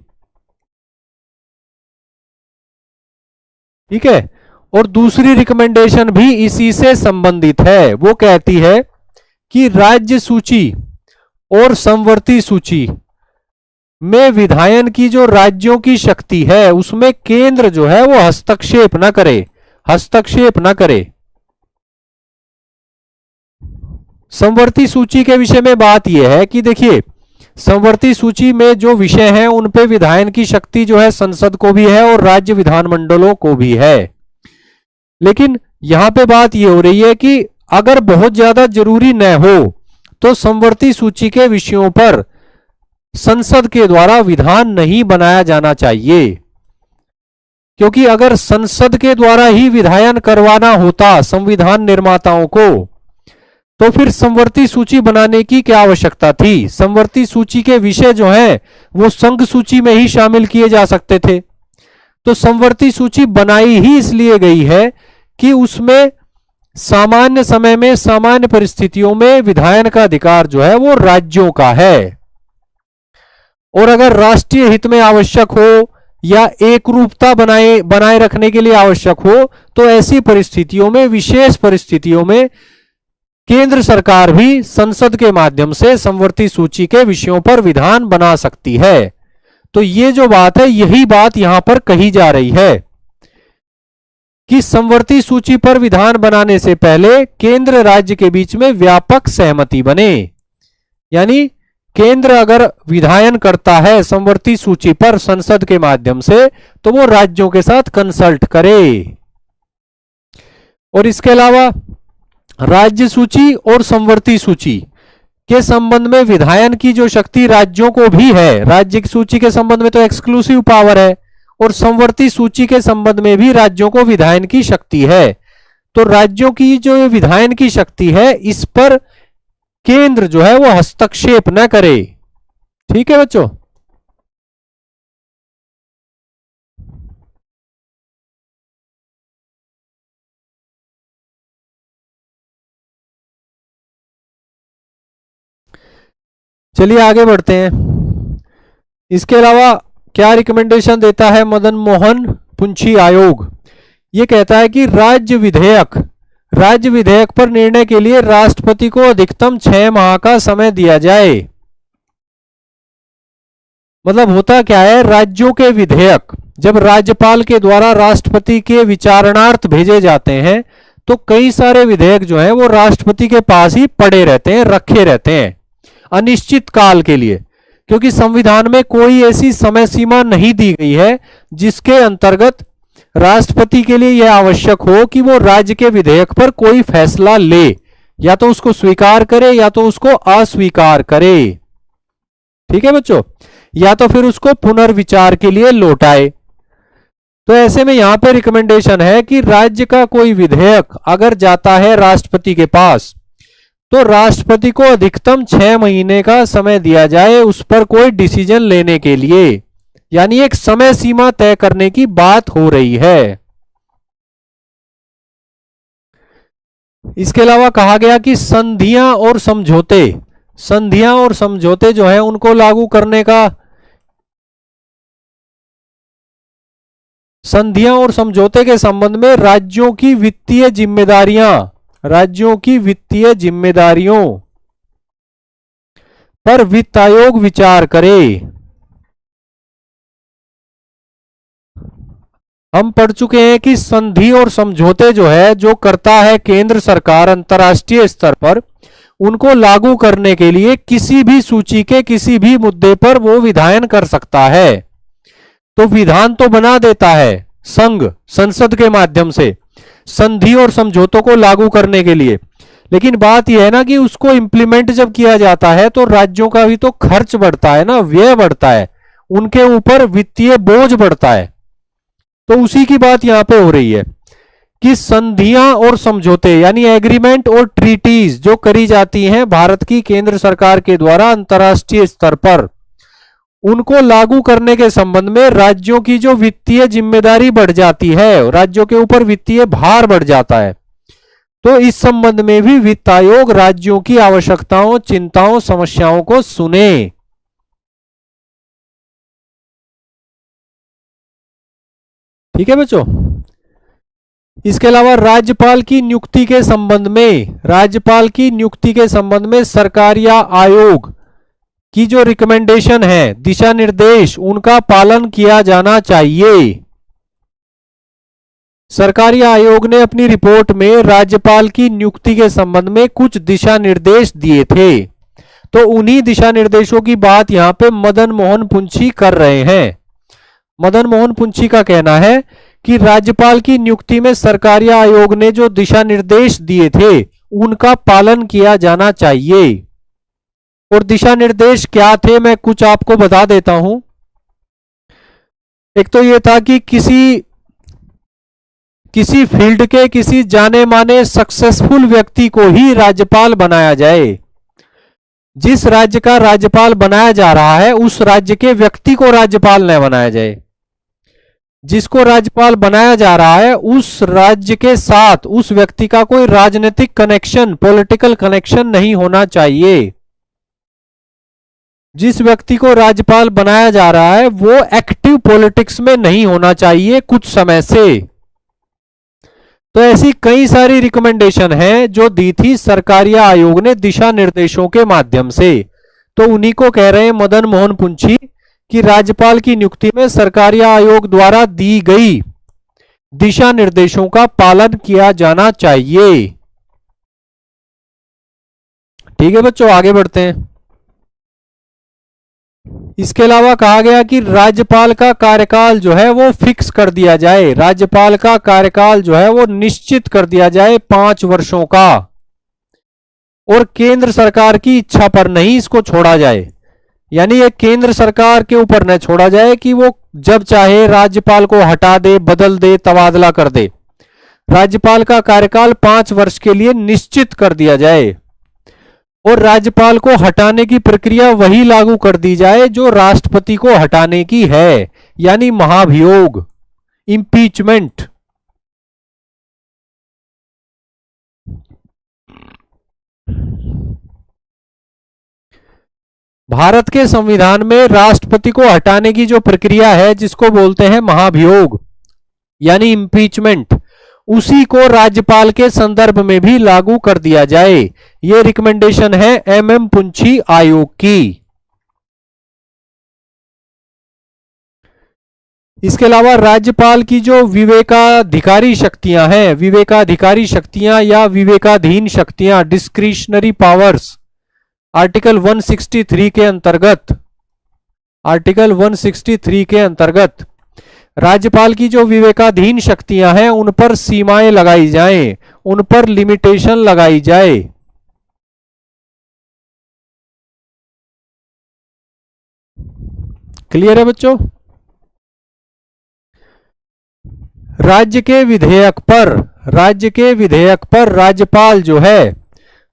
ठीक है। और दूसरी रिकमेंडेशन भी इसी से संबंधित है, वो कहती है कि राज्य सूची और समवर्ती सूची में विधायन की जो राज्यों की शक्ति है उसमें केंद्र जो है वो हस्तक्षेप न करे। समवर्ती सूची के विषय में बात यह है कि देखिए, समवर्ती सूची में जो विषय हैं उन पे विधायन की शक्ति जो है संसद को भी है और राज्य विधानमंडलों को भी है। लेकिन यहां पे बात यह हो रही है कि अगर बहुत ज्यादा जरूरी न हो तो समवर्ती सूची के विषयों पर संसद के द्वारा विधान नहीं बनाया जाना चाहिए, क्योंकि अगर संसद के द्वारा ही विधायन करवाना होता संविधान निर्माताओं को तो फिर समवर्ती सूची बनाने की क्या आवश्यकता थी। समवर्ती सूची के विषय जो हैं वो संघ सूची में ही शामिल किए जा सकते थे। तो समवर्ती सूची बनाई ही इसलिए गई है कि उसमें सामान्य समय में सामान्य परिस्थितियों में विधायन का अधिकार जो है वो राज्यों का है, और अगर राष्ट्रीय हित में आवश्यक हो या एक रूपता बनाए रखने के लिए आवश्यक हो तो ऐसी परिस्थितियों में, विशेष परिस्थितियों में केंद्र सरकार भी संसद के माध्यम से समवर्ती सूची के विषयों पर विधान बना सकती है। तो ये जो बात है यही बात यहां पर कही जा रही है कि समवर्ती सूची पर विधान बनाने से पहले केंद्र राज्य के बीच में व्यापक सहमति बने। यानी केंद्र अगर विधायन करता है समवर्ती सूची पर संसद के माध्यम से तो वो राज्यों के साथ कंसल्ट करे। और इसके अलावा राज्य सूची और समवर्ती सूची के संबंध में विधायन की जो शक्ति राज्यों को भी है, राज्य की सूची के संबंध में तो एक्सक्लूसिव पावर है और समवर्ती सूची के संबंध में भी राज्यों को विधायन की शक्ति है। तो राज्यों की जो विधायन की शक्ति है इस पर केंद्र जो है वो हस्तक्षेप न करे। ठीक है बच्चों। चलिए आगे बढ़ते हैं। इसके अलावा क्या रिकमेंडेशन देता है मदन मोहन पुंछी आयोग? यह कहता है कि राज्य विधेयक पर निर्णय के लिए राष्ट्रपति को अधिकतम 6 माह का समय दिया जाए। मतलब होता क्या है, राज्यों के विधेयक जब राज्यपाल के द्वारा राष्ट्रपति के विचारणार्थ भेजे जाते हैं तो कई सारे विधेयक जो हैं वो राष्ट्रपति के पास ही पड़े रहते हैं, रखे रहते हैं अनिश्चित काल के लिए, क्योंकि संविधान में कोई ऐसी समय सीमा नहीं दी गई है जिसके अंतर्गत राष्ट्रपति के लिए यह आवश्यक हो कि वो राज्य के विधेयक पर कोई फैसला ले, या तो उसको स्वीकार करे या तो उसको अस्वीकार करे। ठीक है बच्चों, या तो फिर उसको पुनर्विचार के लिए लौटाए। तो ऐसे में यहां पर रिकमेंडेशन है कि राज्य का कोई विधेयक अगर जाता है राष्ट्रपति के पास तो राष्ट्रपति को अधिकतम 6 महीने का समय दिया जाए उस पर कोई डिसीजन लेने के लिए, यानी एक समय सीमा तय करने की बात हो रही है। इसके अलावा कहा गया कि संधियां और समझौते जो है उनको लागू करने का, संधियां और समझौते के संबंध में राज्यों की वित्तीय जिम्मेदारियों पर वित्त आयोग विचार करे। हम पढ़ चुके हैं कि संधि और समझौते जो है जो करता है केंद्र सरकार अंतर्राष्ट्रीय स्तर पर, उनको लागू करने के लिए किसी भी सूची के किसी भी मुद्दे पर वो विधायन कर सकता है। तो विधान तो बना देता है संसद के माध्यम से संधि और समझौतों को लागू करने के लिए, लेकिन बात यह है ना कि उसको इंप्लीमेंट जब किया जाता है तो राज्यों का भी तो खर्च बढ़ता है ना, व्यय बढ़ता है, उनके ऊपर वित्तीय बोझ बढ़ता है। तो उसी की बात यहां पे हो रही है कि संधियां और समझौते यानी एग्रीमेंट और ट्रीटीज जो करी जाती हैं भारत की केंद्र सरकार के द्वारा अंतर्राष्ट्रीय स्तर पर, उनको लागू करने के संबंध में राज्यों की जो वित्तीय जिम्मेदारी बढ़ जाती है, राज्यों के ऊपर वित्तीय भार बढ़ जाता है, तो इस संबंध में भी वित्त आयोग राज्यों की आवश्यकताओं, चिंताओं, समस्याओं को सुने। ठीक है बच्चों। इसके अलावा राज्यपाल की नियुक्ति के संबंध में, राज्यपाल की नियुक्ति के संबंध में सरकार या आयोग की जो रिकमेंडेशन है, दिशा निर्देश, उनका पालन किया जाना चाहिए। सरकारी आयोग ने अपनी रिपोर्ट में राज्यपाल की नियुक्ति के संबंध में कुछ दिशा निर्देश दिए थे, तो उन्हीं दिशा निर्देशों की बात यहां पे मदन मोहन पुंछी कर रहे हैं। मदन मोहन पुंछी का कहना है कि राज्यपाल की नियुक्ति में सरकारी आयोग ने जो दिशा निर्देश दिए थे उनका पालन किया जाना चाहिए। और दिशा निर्देश क्या थे, मैं कुछ आपको बता देता हूं। एक तो यह था कि किसी फील्ड के किसी जाने माने सक्सेसफुल व्यक्ति को ही राज्यपाल बनाया जाए। जिस राज्य का राज्यपाल बनाया जा रहा है उस राज्य के व्यक्ति को राज्यपाल न बनाया जाए। जिसको राज्यपाल बनाया जा रहा है उस राज्य के साथ उस व्यक्ति का कोई राजनीतिक कनेक्शन, पॉलिटिकल कनेक्शन नहीं होना चाहिए। जिस व्यक्ति को राज्यपाल बनाया जा रहा है वो एक्टिव पॉलिटिक्स में नहीं होना चाहिए कुछ समय से। तो ऐसी कई सारी रिकमेंडेशन हैं जो दी थी सरकारी आयोग ने दिशा निर्देशों के माध्यम से। तो उन्हीं को कह रहे हैं मदन मोहन पुंछी कि राज्यपाल की नियुक्ति में सरकारी आयोग द्वारा दी गई दिशा निर्देशों का पालन किया जाना चाहिए। ठीक है बच्चों, आगे बढ़ते हैं। इसके अलावा कहा गया कि राज्यपाल का कार्यकाल जो है वो फिक्स कर दिया जाए। राज्यपाल का कार्यकाल जो है वो निश्चित कर दिया जाए 5 वर्षों का, और केंद्र सरकार की इच्छा पर नहीं इसको छोड़ा जाए। यानी ये केंद्र सरकार के ऊपर न छोड़ा जाए कि वो जब चाहे राज्यपाल को हटा दे, बदल दे, तबादला कर दे। राज्यपाल का कार्यकाल 5 वर्ष के लिए निश्चित कर दिया जाए और राज्यपाल को हटाने की प्रक्रिया वही लागू कर दी जाए जो राष्ट्रपति को हटाने की है, यानी महाभियोग, इंपीचमेंट। भारत के संविधान में राष्ट्रपति को हटाने की जो प्रक्रिया है जिसको बोलते हैं महाभियोग यानी इंपीचमेंट, उसी को राज्यपाल के संदर्भ में भी लागू कर दिया जाए। यह रिकमेंडेशन है एमएम पुंछी आयोग की। इसके अलावा राज्यपाल की जो विवेकाधिकारी शक्तियां हैं, विवेकाधिकारी शक्तियां या विवेकाधीन शक्तियां, डिस्क्रिशनरी पावर्स, आर्टिकल 163 के अंतर्गत, आर्टिकल 163 के अंतर्गत राज्यपाल की जो विवेकाधीन शक्तियां हैं उन पर सीमाएं लगाई जाएं, उन पर लिमिटेशन लगाई जाए। क्लियर है बच्चों? राज्य के विधेयक पर राज्यपाल जो है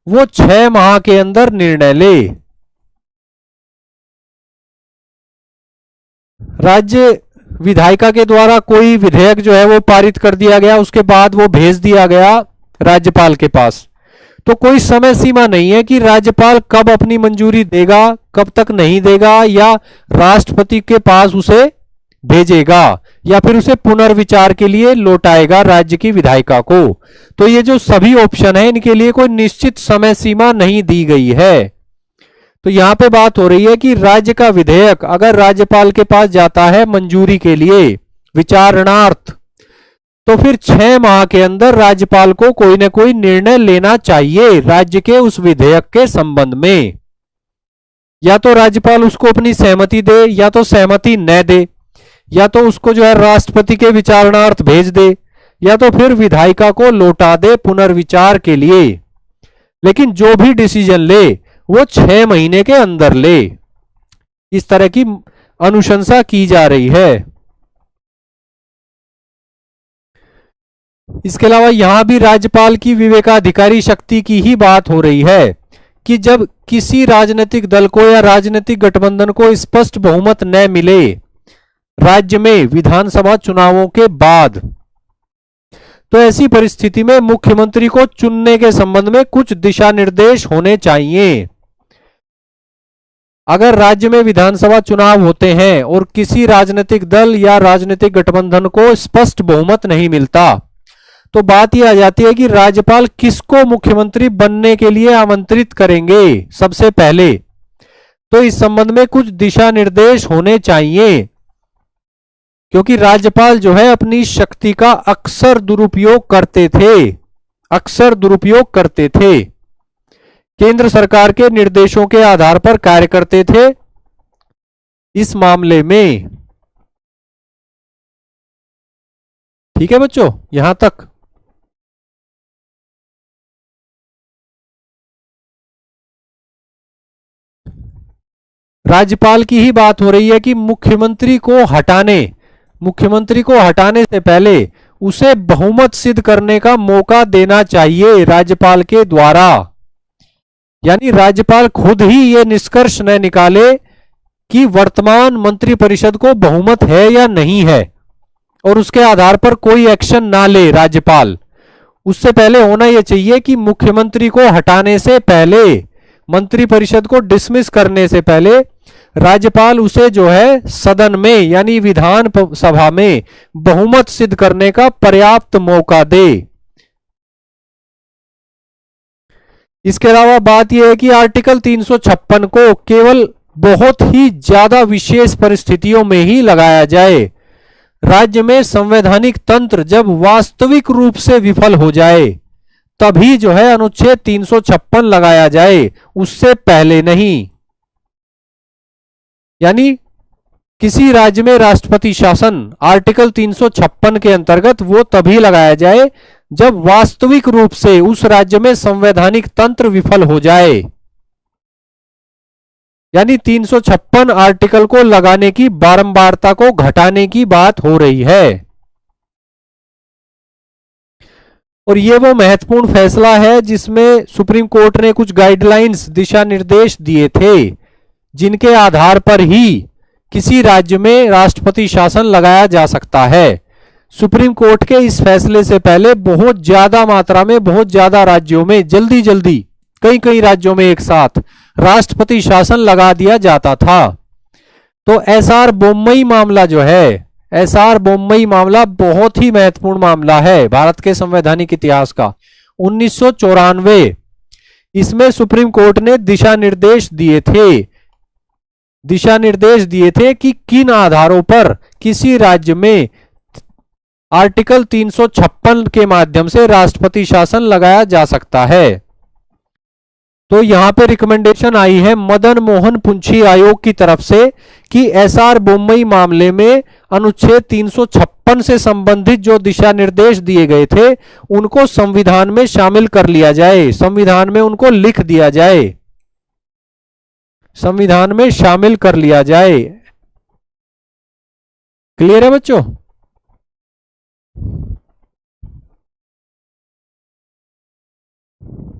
वो 6 माह के अंदर निर्णय ले। राज्य विधायिका के द्वारा कोई विधेयक जो है वो पारित कर दिया गया, उसके बाद वो भेज दिया गया राज्यपाल के पास, तो कोई समय सीमा नहीं है कि राज्यपाल कब अपनी मंजूरी देगा, कब तक नहीं देगा, या राष्ट्रपति के पास उसे भेजेगा या फिर उसे पुनर्विचार के लिए लौटाएगा राज्य की विधायिका को। तो ये जो सभी ऑप्शन है इनके लिए कोई निश्चित समय सीमा नहीं दी गई है। तो यहां पे बात हो रही है कि राज्य का विधेयक अगर राज्यपाल के पास जाता है मंजूरी के लिए, विचारणार्थ, तो फिर 6 माह के अंदर राज्यपाल को कोई ना कोई निर्णय लेना चाहिए राज्य के उस विधेयक के संबंध में। या तो राज्यपाल उसको अपनी सहमति दे, या तो सहमति न दे, या तो उसको जो है राष्ट्रपति के विचारणार्थ भेज दे, या तो फिर विधायिका को लौटा दे पुनर्विचार के लिए। लेकिन जो भी डिसीजन ले वो 6 महीने के अंदर ले, इस तरह की अनुशंसा की जा रही है। इसके अलावा यहां भी राज्यपाल की विवेकाधिकारी शक्ति की ही बात हो रही है कि जब किसी राजनीतिक दल को या राजनीतिक गठबंधन को स्पष्ट बहुमत न मिले राज्य में विधानसभा चुनावों के बाद, तो ऐसी परिस्थिति में मुख्यमंत्री को चुनने के संबंध में कुछ दिशा निर्देश होने चाहिए। अगर राज्य में विधानसभा चुनाव होते हैं और किसी राजनीतिक दल या राजनीतिक गठबंधन को स्पष्ट बहुमत नहीं मिलता, तो बात यह आ जाती है कि राज्यपाल किसको मुख्यमंत्री बनने के लिए आमंत्रित करेंगे सबसे पहले। तो इस संबंध में कुछ दिशा निर्देश होने चाहिए, क्योंकि राज्यपाल जो है अपनी शक्ति का अक्सर दुरुपयोग करते थे, केंद्र सरकार के निर्देशों के आधार पर कार्य करते थे। इस मामले में ठीक है बच्चों, यहां तक राज्यपाल की ही बात हो रही है कि मुख्यमंत्री को हटाने से पहले उसे बहुमत सिद्ध करने का मौका देना चाहिए राज्यपाल के द्वारा। यानी राज्यपाल खुद ही ये निष्कर्ष न निकाले कि वर्तमान मंत्रिपरिषद को बहुमत है या नहीं है और उसके आधार पर कोई एक्शन ना ले राज्यपाल। उससे पहले होना यह चाहिए कि मुख्यमंत्री को हटाने से पहले, मंत्रिपरिषद को डिसमिस करने से पहले राज्यपाल उसे जो है सदन में यानी विधान सभा में बहुमत सिद्ध करने का पर्याप्त मौका दे। इसके अलावा बात यह है कि आर्टिकल 356 को केवल बहुत ही ज्यादा विशेष परिस्थितियों में ही लगाया जाए। राज्य में संवैधानिक तंत्र जब वास्तविक रूप से विफल हो जाए तभी जो है अनुच्छेद 356 लगाया जाए, उससे पहले नहीं। यानी किसी राज्य में राष्ट्रपति शासन आर्टिकल 356 के अंतर्गत वो तभी लगाया जाए जब वास्तविक रूप से उस राज्य में संवैधानिक तंत्र विफल हो जाए। यानी 356 आर्टिकल को लगाने की बारंबारता को घटाने की बात हो रही है। और ये वो महत्वपूर्ण फैसला है जिसमें सुप्रीम कोर्ट ने कुछ गाइडलाइंस, दिशा निर्देश दिए थे, जिनके आधार पर ही किसी राज्य में राष्ट्रपति शासन लगाया जा सकता है। सुप्रीम कोर्ट के इस फैसले से पहले बहुत ज्यादा मात्रा में, बहुत ज्यादा राज्यों में जल्दी कई राज्यों में एक साथ राष्ट्रपति शासन लगा दिया जाता था। तो एसआर बोम्मई मामला जो है, एसआर बोम्मई मामला बहुत ही महत्वपूर्ण मामला है भारत के संवैधानिक इतिहास का। 1994 इसमें सुप्रीम कोर्ट ने दिशा निर्देश दिए थे कि किन आधारों पर किसी राज्य में आर्टिकल 356 के माध्यम से राष्ट्रपति शासन लगाया जा सकता है। तो यहां पे रिकमेंडेशन आई है मदन मोहन पुंछी आयोग की तरफ से कि एसआर बोम्मई मामले में अनुच्छेद 356 से संबंधित जो दिशा निर्देश दिए गए थे उनको संविधान में शामिल कर लिया जाए, संविधान में उनको लिख दिया जाए, संविधान में शामिल कर लिया जाए। क्लियर है बच्चों?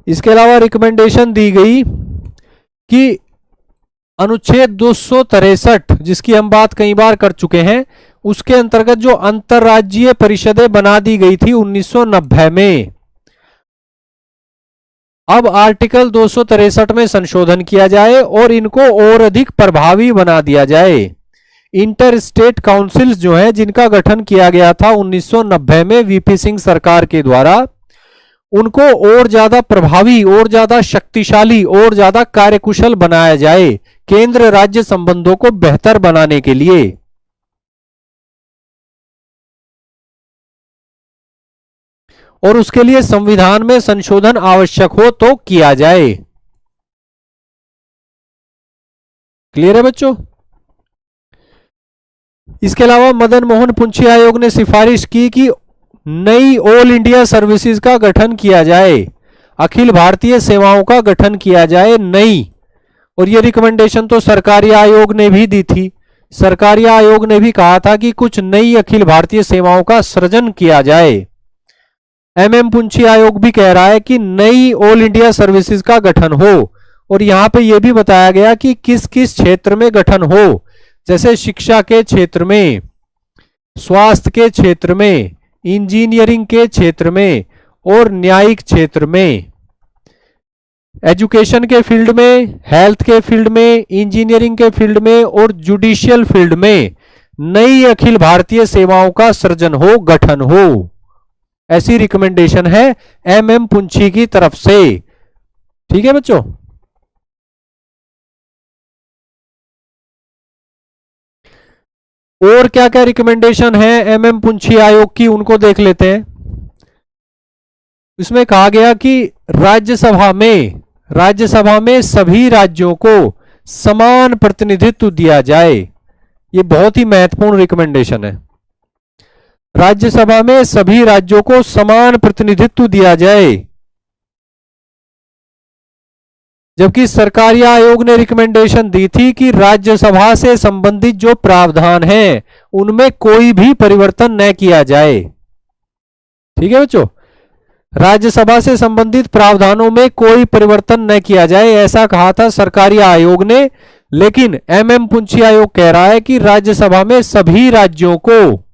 इसके अलावा रिकमेंडेशन दी गई कि अनुच्छेद 263 जिसकी हम बात कई बार कर चुके हैं, उसके अंतर्गत जो अंतरराज्यीय परिषदें बना दी गई थी 1990 में, अब आर्टिकल 263 में संशोधन किया जाए और इनको और अधिक प्रभावी बना दिया जाए। इंटर स्टेट काउंसिल्स जो है जिनका गठन किया गया था 1990 में वीपी सिंह सरकार के द्वारा, उनको और ज्यादा प्रभावी, और ज्यादा शक्तिशाली, और ज्यादा कार्यकुशल बनाया जाए केंद्र राज्य संबंधों को बेहतर बनाने के लिए। और उसके लिए संविधान में संशोधन आवश्यक हो तो किया जाए। क्लियर है बच्चों? इसके अलावा मदन मोहन पुंछी आयोग ने सिफारिश की कि नई ऑल इंडिया सर्विसेज का गठन किया जाए, अखिल भारतीय सेवाओं का गठन किया जाए नई। और यह रिकमेंडेशन तो सरकारी आयोग ने भी दी थी। सरकारी आयोग ने भी कहा था कि कुछ नई अखिल भारतीय सेवाओं का सृजन किया जाए। एमएम पुंछी आयोग भी कह रहा है कि नई ऑल इंडिया सर्विसेज का गठन हो और यहां पे यह भी बताया गया कि किस किस क्षेत्र में गठन हो, जैसे शिक्षा के क्षेत्र में, स्वास्थ्य के क्षेत्र में, इंजीनियरिंग के क्षेत्र में और न्यायिक क्षेत्र में। एजुकेशन के फील्ड में, हेल्थ के फील्ड में, इंजीनियरिंग के फील्ड में और जुडिशियल फील्ड में नई अखिल भारतीय सेवाओं का सृजन हो, गठन हो। ऐसी रिकमेंडेशन है एमएम पुंछी की तरफ से। ठीक है बच्चों। और क्या क्या रिकमेंडेशन है एमएम पुंछी आयोग की, उनको देख लेते हैं। इसमें कहा गया कि राज्यसभा में सभी राज्यों को समान प्रतिनिधित्व दिया जाए। यह बहुत ही महत्वपूर्ण रिकमेंडेशन है। राज्यसभा में सभी राज्यों को समान प्रतिनिधित्व दिया जाए। जबकि सरकारी आयोग ने रिकमेंडेशन दी थी कि राज्यसभा से संबंधित जो प्रावधान हैं उनमें कोई भी परिवर्तन न किया जाए। ठीक है बच्चों, राज्यसभा से संबंधित प्रावधानों में कोई परिवर्तन न किया जाए, ऐसा कहा था सरकारी आयोग ने। लेकिन एमएम पुंछी आयोग कह रहा है कि राज्यसभा में सभी राज्यों को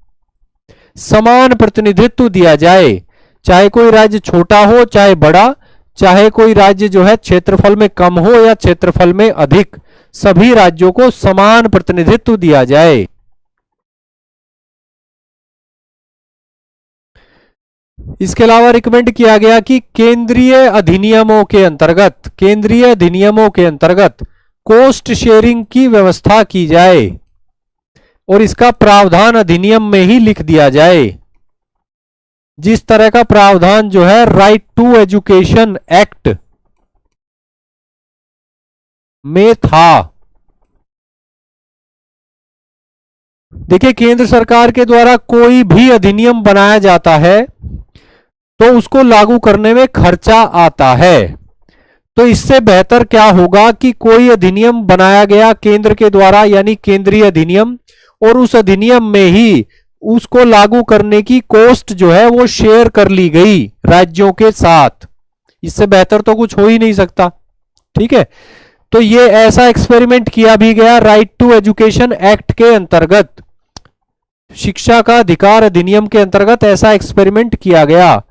समान प्रतिनिधित्व दिया जाए, चाहे कोई राज्य छोटा हो चाहे बड़ा, चाहे कोई राज्य जो है क्षेत्रफल में कम हो या क्षेत्रफल में अधिक, सभी राज्यों को समान प्रतिनिधित्व दिया जाए। इसके अलावा रिकमेंड किया गया कि केंद्रीय अधिनियमों के अंतर्गत कोस्ट शेयरिंग की व्यवस्था की जाए और इसका प्रावधान अधिनियम में ही लिख दिया जाए, जिस तरह का प्रावधान जो है राइट टू एजुकेशन एक्ट में था। देखिए, केंद्र सरकार के द्वारा कोई भी अधिनियम बनाया जाता है तो उसको लागू करने में खर्चा आता है। तो इससे बेहतर क्या होगा कि कोई अधिनियम बनाया गया केंद्र के द्वारा, यानी केंद्रीय अधिनियम, और उस अधिनियम में ही उसको लागू करने की कॉस्ट जो है वो शेयर कर ली गई राज्यों के साथ। इससे बेहतर तो कुछ हो ही नहीं सकता। ठीक है, तो ये ऐसा एक्सपेरिमेंट किया भी गया राइट टू एजुकेशन एक्ट के अंतर्गत, शिक्षा का अधिकार अधिनियम के अंतर्गत ऐसा एक्सपेरिमेंट किया गया।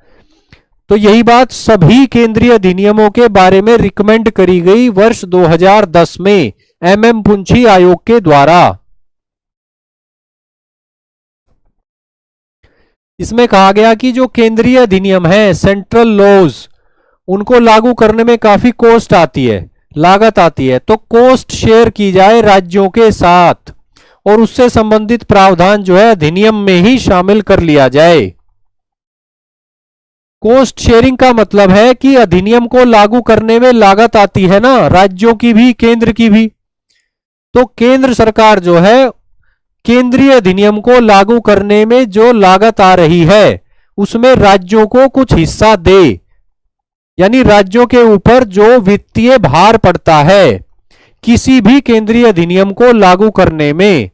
तो यही बात सभी केंद्रीय अधिनियमों के बारे में रिकमेंड करी गई वर्ष 2010 में एमएम पुंछी आयोग के द्वारा। इसमें कहा गया कि जो केंद्रीय अधिनियम है, सेंट्रल लॉज, उनको लागू करने में काफी कॉस्ट आती है, लागत आती है। तो कॉस्ट शेयर की जाए राज्यों के साथ और उससे संबंधित प्रावधान जो है अधिनियम में ही शामिल कर लिया जाए। कॉस्ट शेयरिंग का मतलब है कि अधिनियम को लागू करने में लागत आती है ना, राज्यों की भी केंद्र की भी। तो केंद्र सरकार जो है केंद्रीय अधिनियम को लागू करने में जो लागत आ रही है उसमें राज्यों को कुछ हिस्सा दे, यानी राज्यों के ऊपर जो वित्तीय भार पड़ता है किसी भी केंद्रीय अधिनियम को लागू करने में,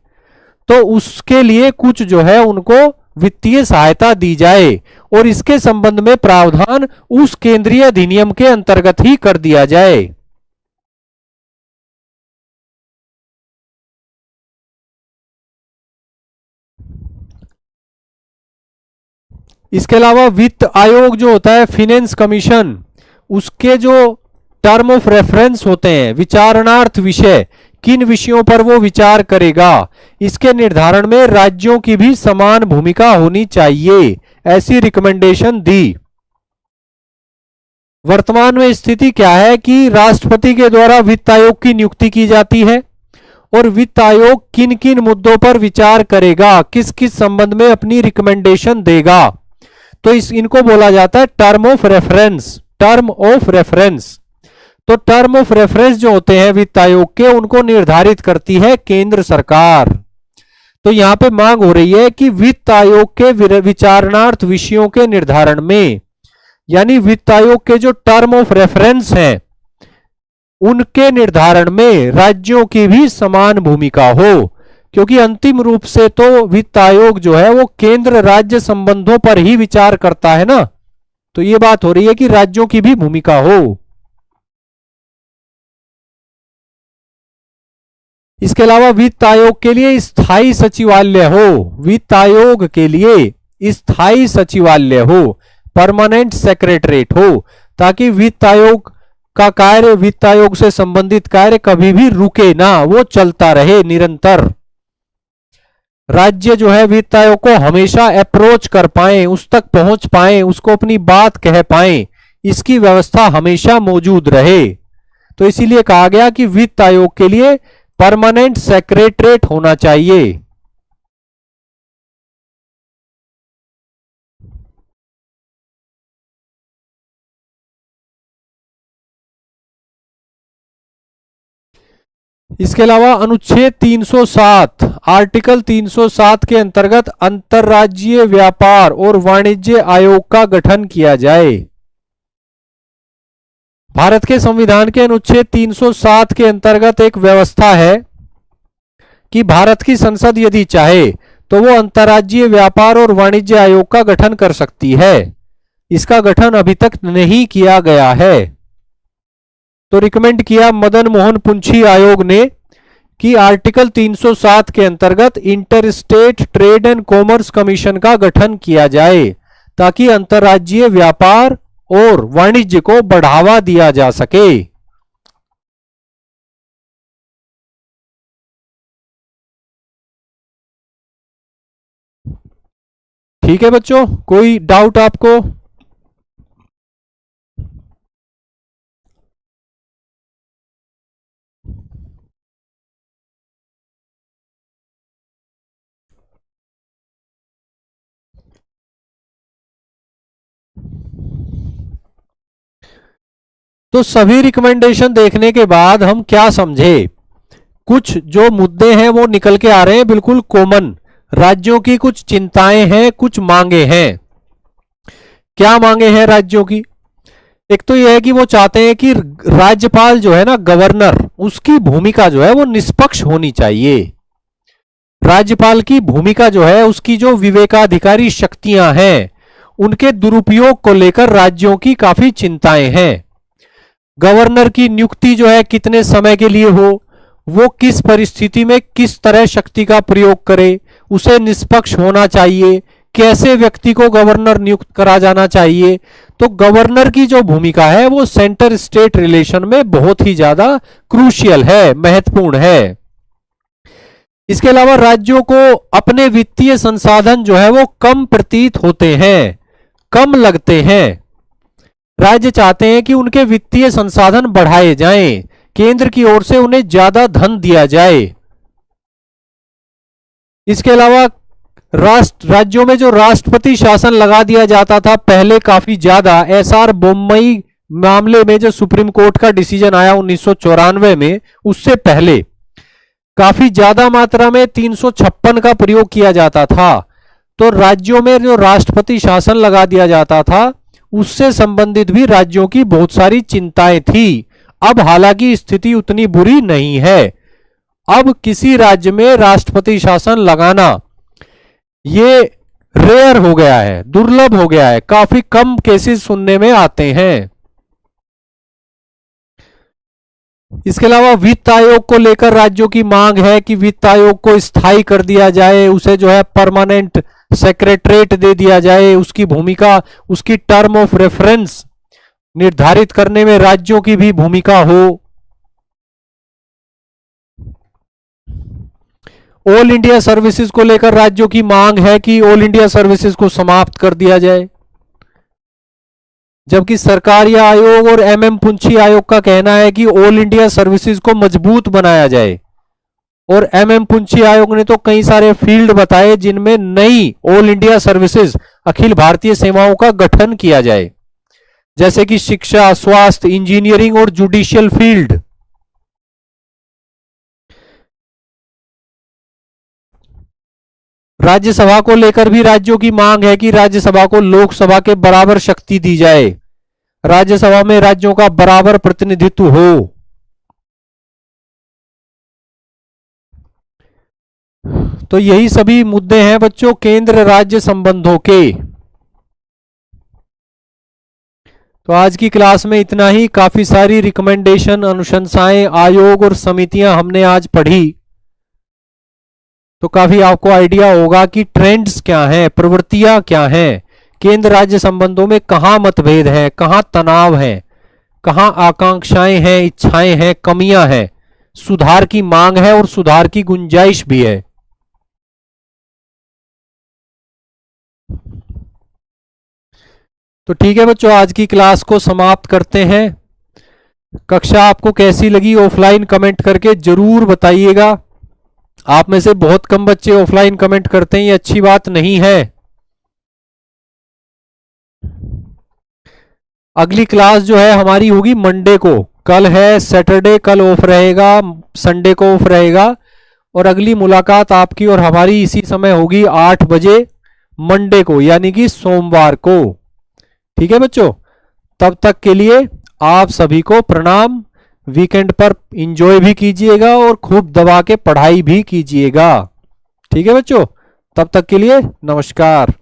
तो उसके लिए कुछ जो है उनको वित्तीय सहायता दी जाए और इसके संबंध में प्रावधान उस केंद्रीय अधिनियम के अंतर्गत ही कर दिया जाए। इसके अलावा वित्त आयोग जो होता है, फाइनेंस कमीशन, उसके जो टर्म ऑफ रेफरेंस होते हैं, विचारणार्थ विषय, किन विषयों पर वो विचार करेगा, इसके निर्धारण में राज्यों की भी समान भूमिका होनी चाहिए, ऐसी रिकमेंडेशन दी। वर्तमान में स्थिति क्या है कि राष्ट्रपति के द्वारा वित्त आयोग की नियुक्ति की जाती है और वित्त आयोग किन किन मुद्दों पर विचार करेगा, किस किस संबंध में अपनी रिकमेंडेशन देगा, तो इनको बोला जाता है term of reference. Term of reference, तो टर्म ऑफ रेफरेंस जो होते हैं वित्त आयोग के, उनको निर्धारित करती है केंद्र सरकार। तो यहां पे मांग हो रही है कि वित्त आयोग के विचारणार्थ विषयों के निर्धारण में, यानी वित्त आयोग के जो टर्म ऑफ रेफरेंस हैं उनके निर्धारण में राज्यों की भी समान भूमिका हो, क्योंकि अंतिम रूप से तो वित्त आयोग जो है वो केंद्र राज्य संबंधों पर ही विचार करता है ना। तो ये बात हो रही है कि राज्यों की भी भूमिका हो। इसके अलावा वित्त आयोग के लिए स्थायी सचिवालय हो, वित्त आयोग के लिए स्थायी सचिवालय हो, परमानेंट सेक्रेटरेट हो, ताकि वित्त आयोग का कार्य, वित्त आयोग से संबंधित कार्य कभी भी रुके ना, वो चलता रहे निरंतर। राज्य जो है वित्त आयोग को हमेशा अप्रोच कर पाए, उस तक पहुंच पाए, उसको अपनी बात कह पाए, इसकी व्यवस्था हमेशा मौजूद रहे। तो इसीलिए कहा गया कि वित्त आयोग के लिए परमानेंट सेक्रेटरेट होना चाहिए। इसके अलावा अनुच्छेद 307, आर्टिकल 307 के अंतर्गत अंतर्राज्यीय व्यापार और वाणिज्य आयोग का गठन किया जाए। भारत के संविधान के अनुच्छेद 307 के अंतर्गत एक व्यवस्था है कि भारत की संसद यदि चाहे तो वो अंतर्राज्यीय व्यापार और वाणिज्य आयोग का गठन कर सकती है। इसका गठन अभी तक नहीं किया गया है। तो रिकमेंड किया मदन मोहन पुंछी आयोग ने कि आर्टिकल 307 के अंतर्गत inter state trade and commerce commission का गठन किया जाए, ताकि अंतर्राज्यीय व्यापार और वाणिज्य को बढ़ावा दिया जा सके। ठीक है बच्चों, कोई डाउट आपको? तो सभी रिकमेंडेशन देखने के बाद हम क्या समझे? कुछ जो मुद्दे हैं वो निकल के आ रहे हैं, बिल्कुल कॉमन। राज्यों की कुछ चिंताएं हैं, कुछ मांगे हैं। क्या मांगे हैं राज्यों की? एक तो यह है कि वो चाहते हैं कि राज्यपाल जो है ना, गवर्नर, उसकी भूमिका जो है वो निष्पक्ष होनी चाहिए। राज्यपाल की भूमिका जो है, उसकी जो विवेकाधिकारी शक्तियां हैं, उनके दुरुपयोग को लेकर राज्यों की काफी चिंताएं हैं। गवर्नर की नियुक्ति जो है कितने समय के लिए हो, वो किस परिस्थिति में किस तरह शक्ति का प्रयोग करे, उसे निष्पक्ष होना चाहिए, कैसे व्यक्ति को गवर्नर नियुक्त करा जाना चाहिए। तो गवर्नर की जो भूमिका है वो सेंटर स्टेट रिलेशन में बहुत ही ज्यादा क्रूशियल है, महत्वपूर्ण है। इसके अलावा राज्यों को अपने वित्तीय संसाधन जो है वो कम प्रतीत होते हैं, कम लगते हैं। राज्य चाहते हैं कि उनके वित्तीय संसाधन बढ़ाए जाएं, केंद्र की ओर से उन्हें ज्यादा धन दिया जाए। इसके अलावा राज्यों में जो राष्ट्रपति शासन लगा दिया जाता था पहले काफी ज्यादा, एसआर बोम्मई मामले में जो सुप्रीम कोर्ट का डिसीजन आया 1994 में, उससे पहले काफी ज्यादा मात्रा में 356 का प्रयोग किया जाता था। तो राज्यों में जो राष्ट्रपति शासन लगा दिया जाता था, उससे संबंधित भी राज्यों की बहुत सारी चिंताएं थी। अब हालांकि स्थिति उतनी बुरी नहीं है। अब किसी राज्य में राष्ट्रपति शासन लगाना ये रेयर हो गया है, दुर्लभ हो गया है, काफी कम केसेस सुनने में आते हैं। इसके अलावा वित्त आयोग को लेकर राज्यों की मांग है कि वित्त आयोग को स्थायी कर दिया जाए, उसे जो है परमानेंट सेक्रेटरेट दे दिया जाए, उसकी भूमिका, उसकी टर्म ऑफ रेफरेंस निर्धारित करने में राज्यों की भी भूमिका हो। ऑल इंडिया सर्विसेज को लेकर राज्यों की मांग है कि ऑल इंडिया सर्विसेज को समाप्त कर दिया जाए, जबकि सरकारी आयोग और एमएम पुंछी आयोग का कहना है कि ऑल इंडिया सर्विसेज को मजबूत बनाया जाए। और एमएम पुंछी आयोग ने तो कई सारे फील्ड बताए जिनमें नई all India services, Akhil Bharatiya सेवाओं का गठन किया जाए, जैसे कि शिक्षा, स्वास्थ्य, इंजीनियरिंग और जुडिशियल फील्ड। राज्यसभा को लेकर भी राज्यों की मांग है कि राज्यसभा को लोकसभा के बराबर शक्ति दी जाए, राज्यसभा में राज्यों का बराबर प्रतिनिधित्व हो। तो यही सभी मुद्दे हैं बच्चों केंद्र राज्य संबंधों के। तो आज की क्लास में इतना ही। काफी सारी रिकमेंडेशन, अनुशंसाएं, आयोग और समितियां हमने आज पढ़ी। तो काफी आपको आइडिया होगा कि ट्रेंड्स क्या हैं, प्रवृत्तियां क्या हैं, केंद्र राज्य संबंधों में कहां मतभेद है, कहां तनाव है, कहां आकांक्षाएं हैं, इच्छाएं हैं, कमियां हैं, सुधार की मांग है और सुधार की गुंजाइश भी है। तो ठीक है बच्चों, आज की क्लास को समाप्त करते हैं। कक्षा आपको कैसी लगी ऑफलाइन कमेंट करके जरूर बताइएगा। आप में से बहुत कम बच्चे ऑफलाइन कमेंट करते हैं, ये अच्छी बात नहीं है। अगली क्लास जो है हमारी होगी मंडे को। कल है सैटरडे, कल ऑफ रहेगा, संडे को ऑफ रहेगा। और अगली मुलाकात आपकी और हमारी इसी समय होगी 8 बजे मंडे को, यानी कि सोमवार को। ठीक है बच्चों, तब तक के लिए आप सभी को प्रणाम। वीकेंड पर एंजॉय भी कीजिएगा और खूब दबा के पढ़ाई भी कीजिएगा। ठीक है बच्चों, तब तक के लिए नमस्कार।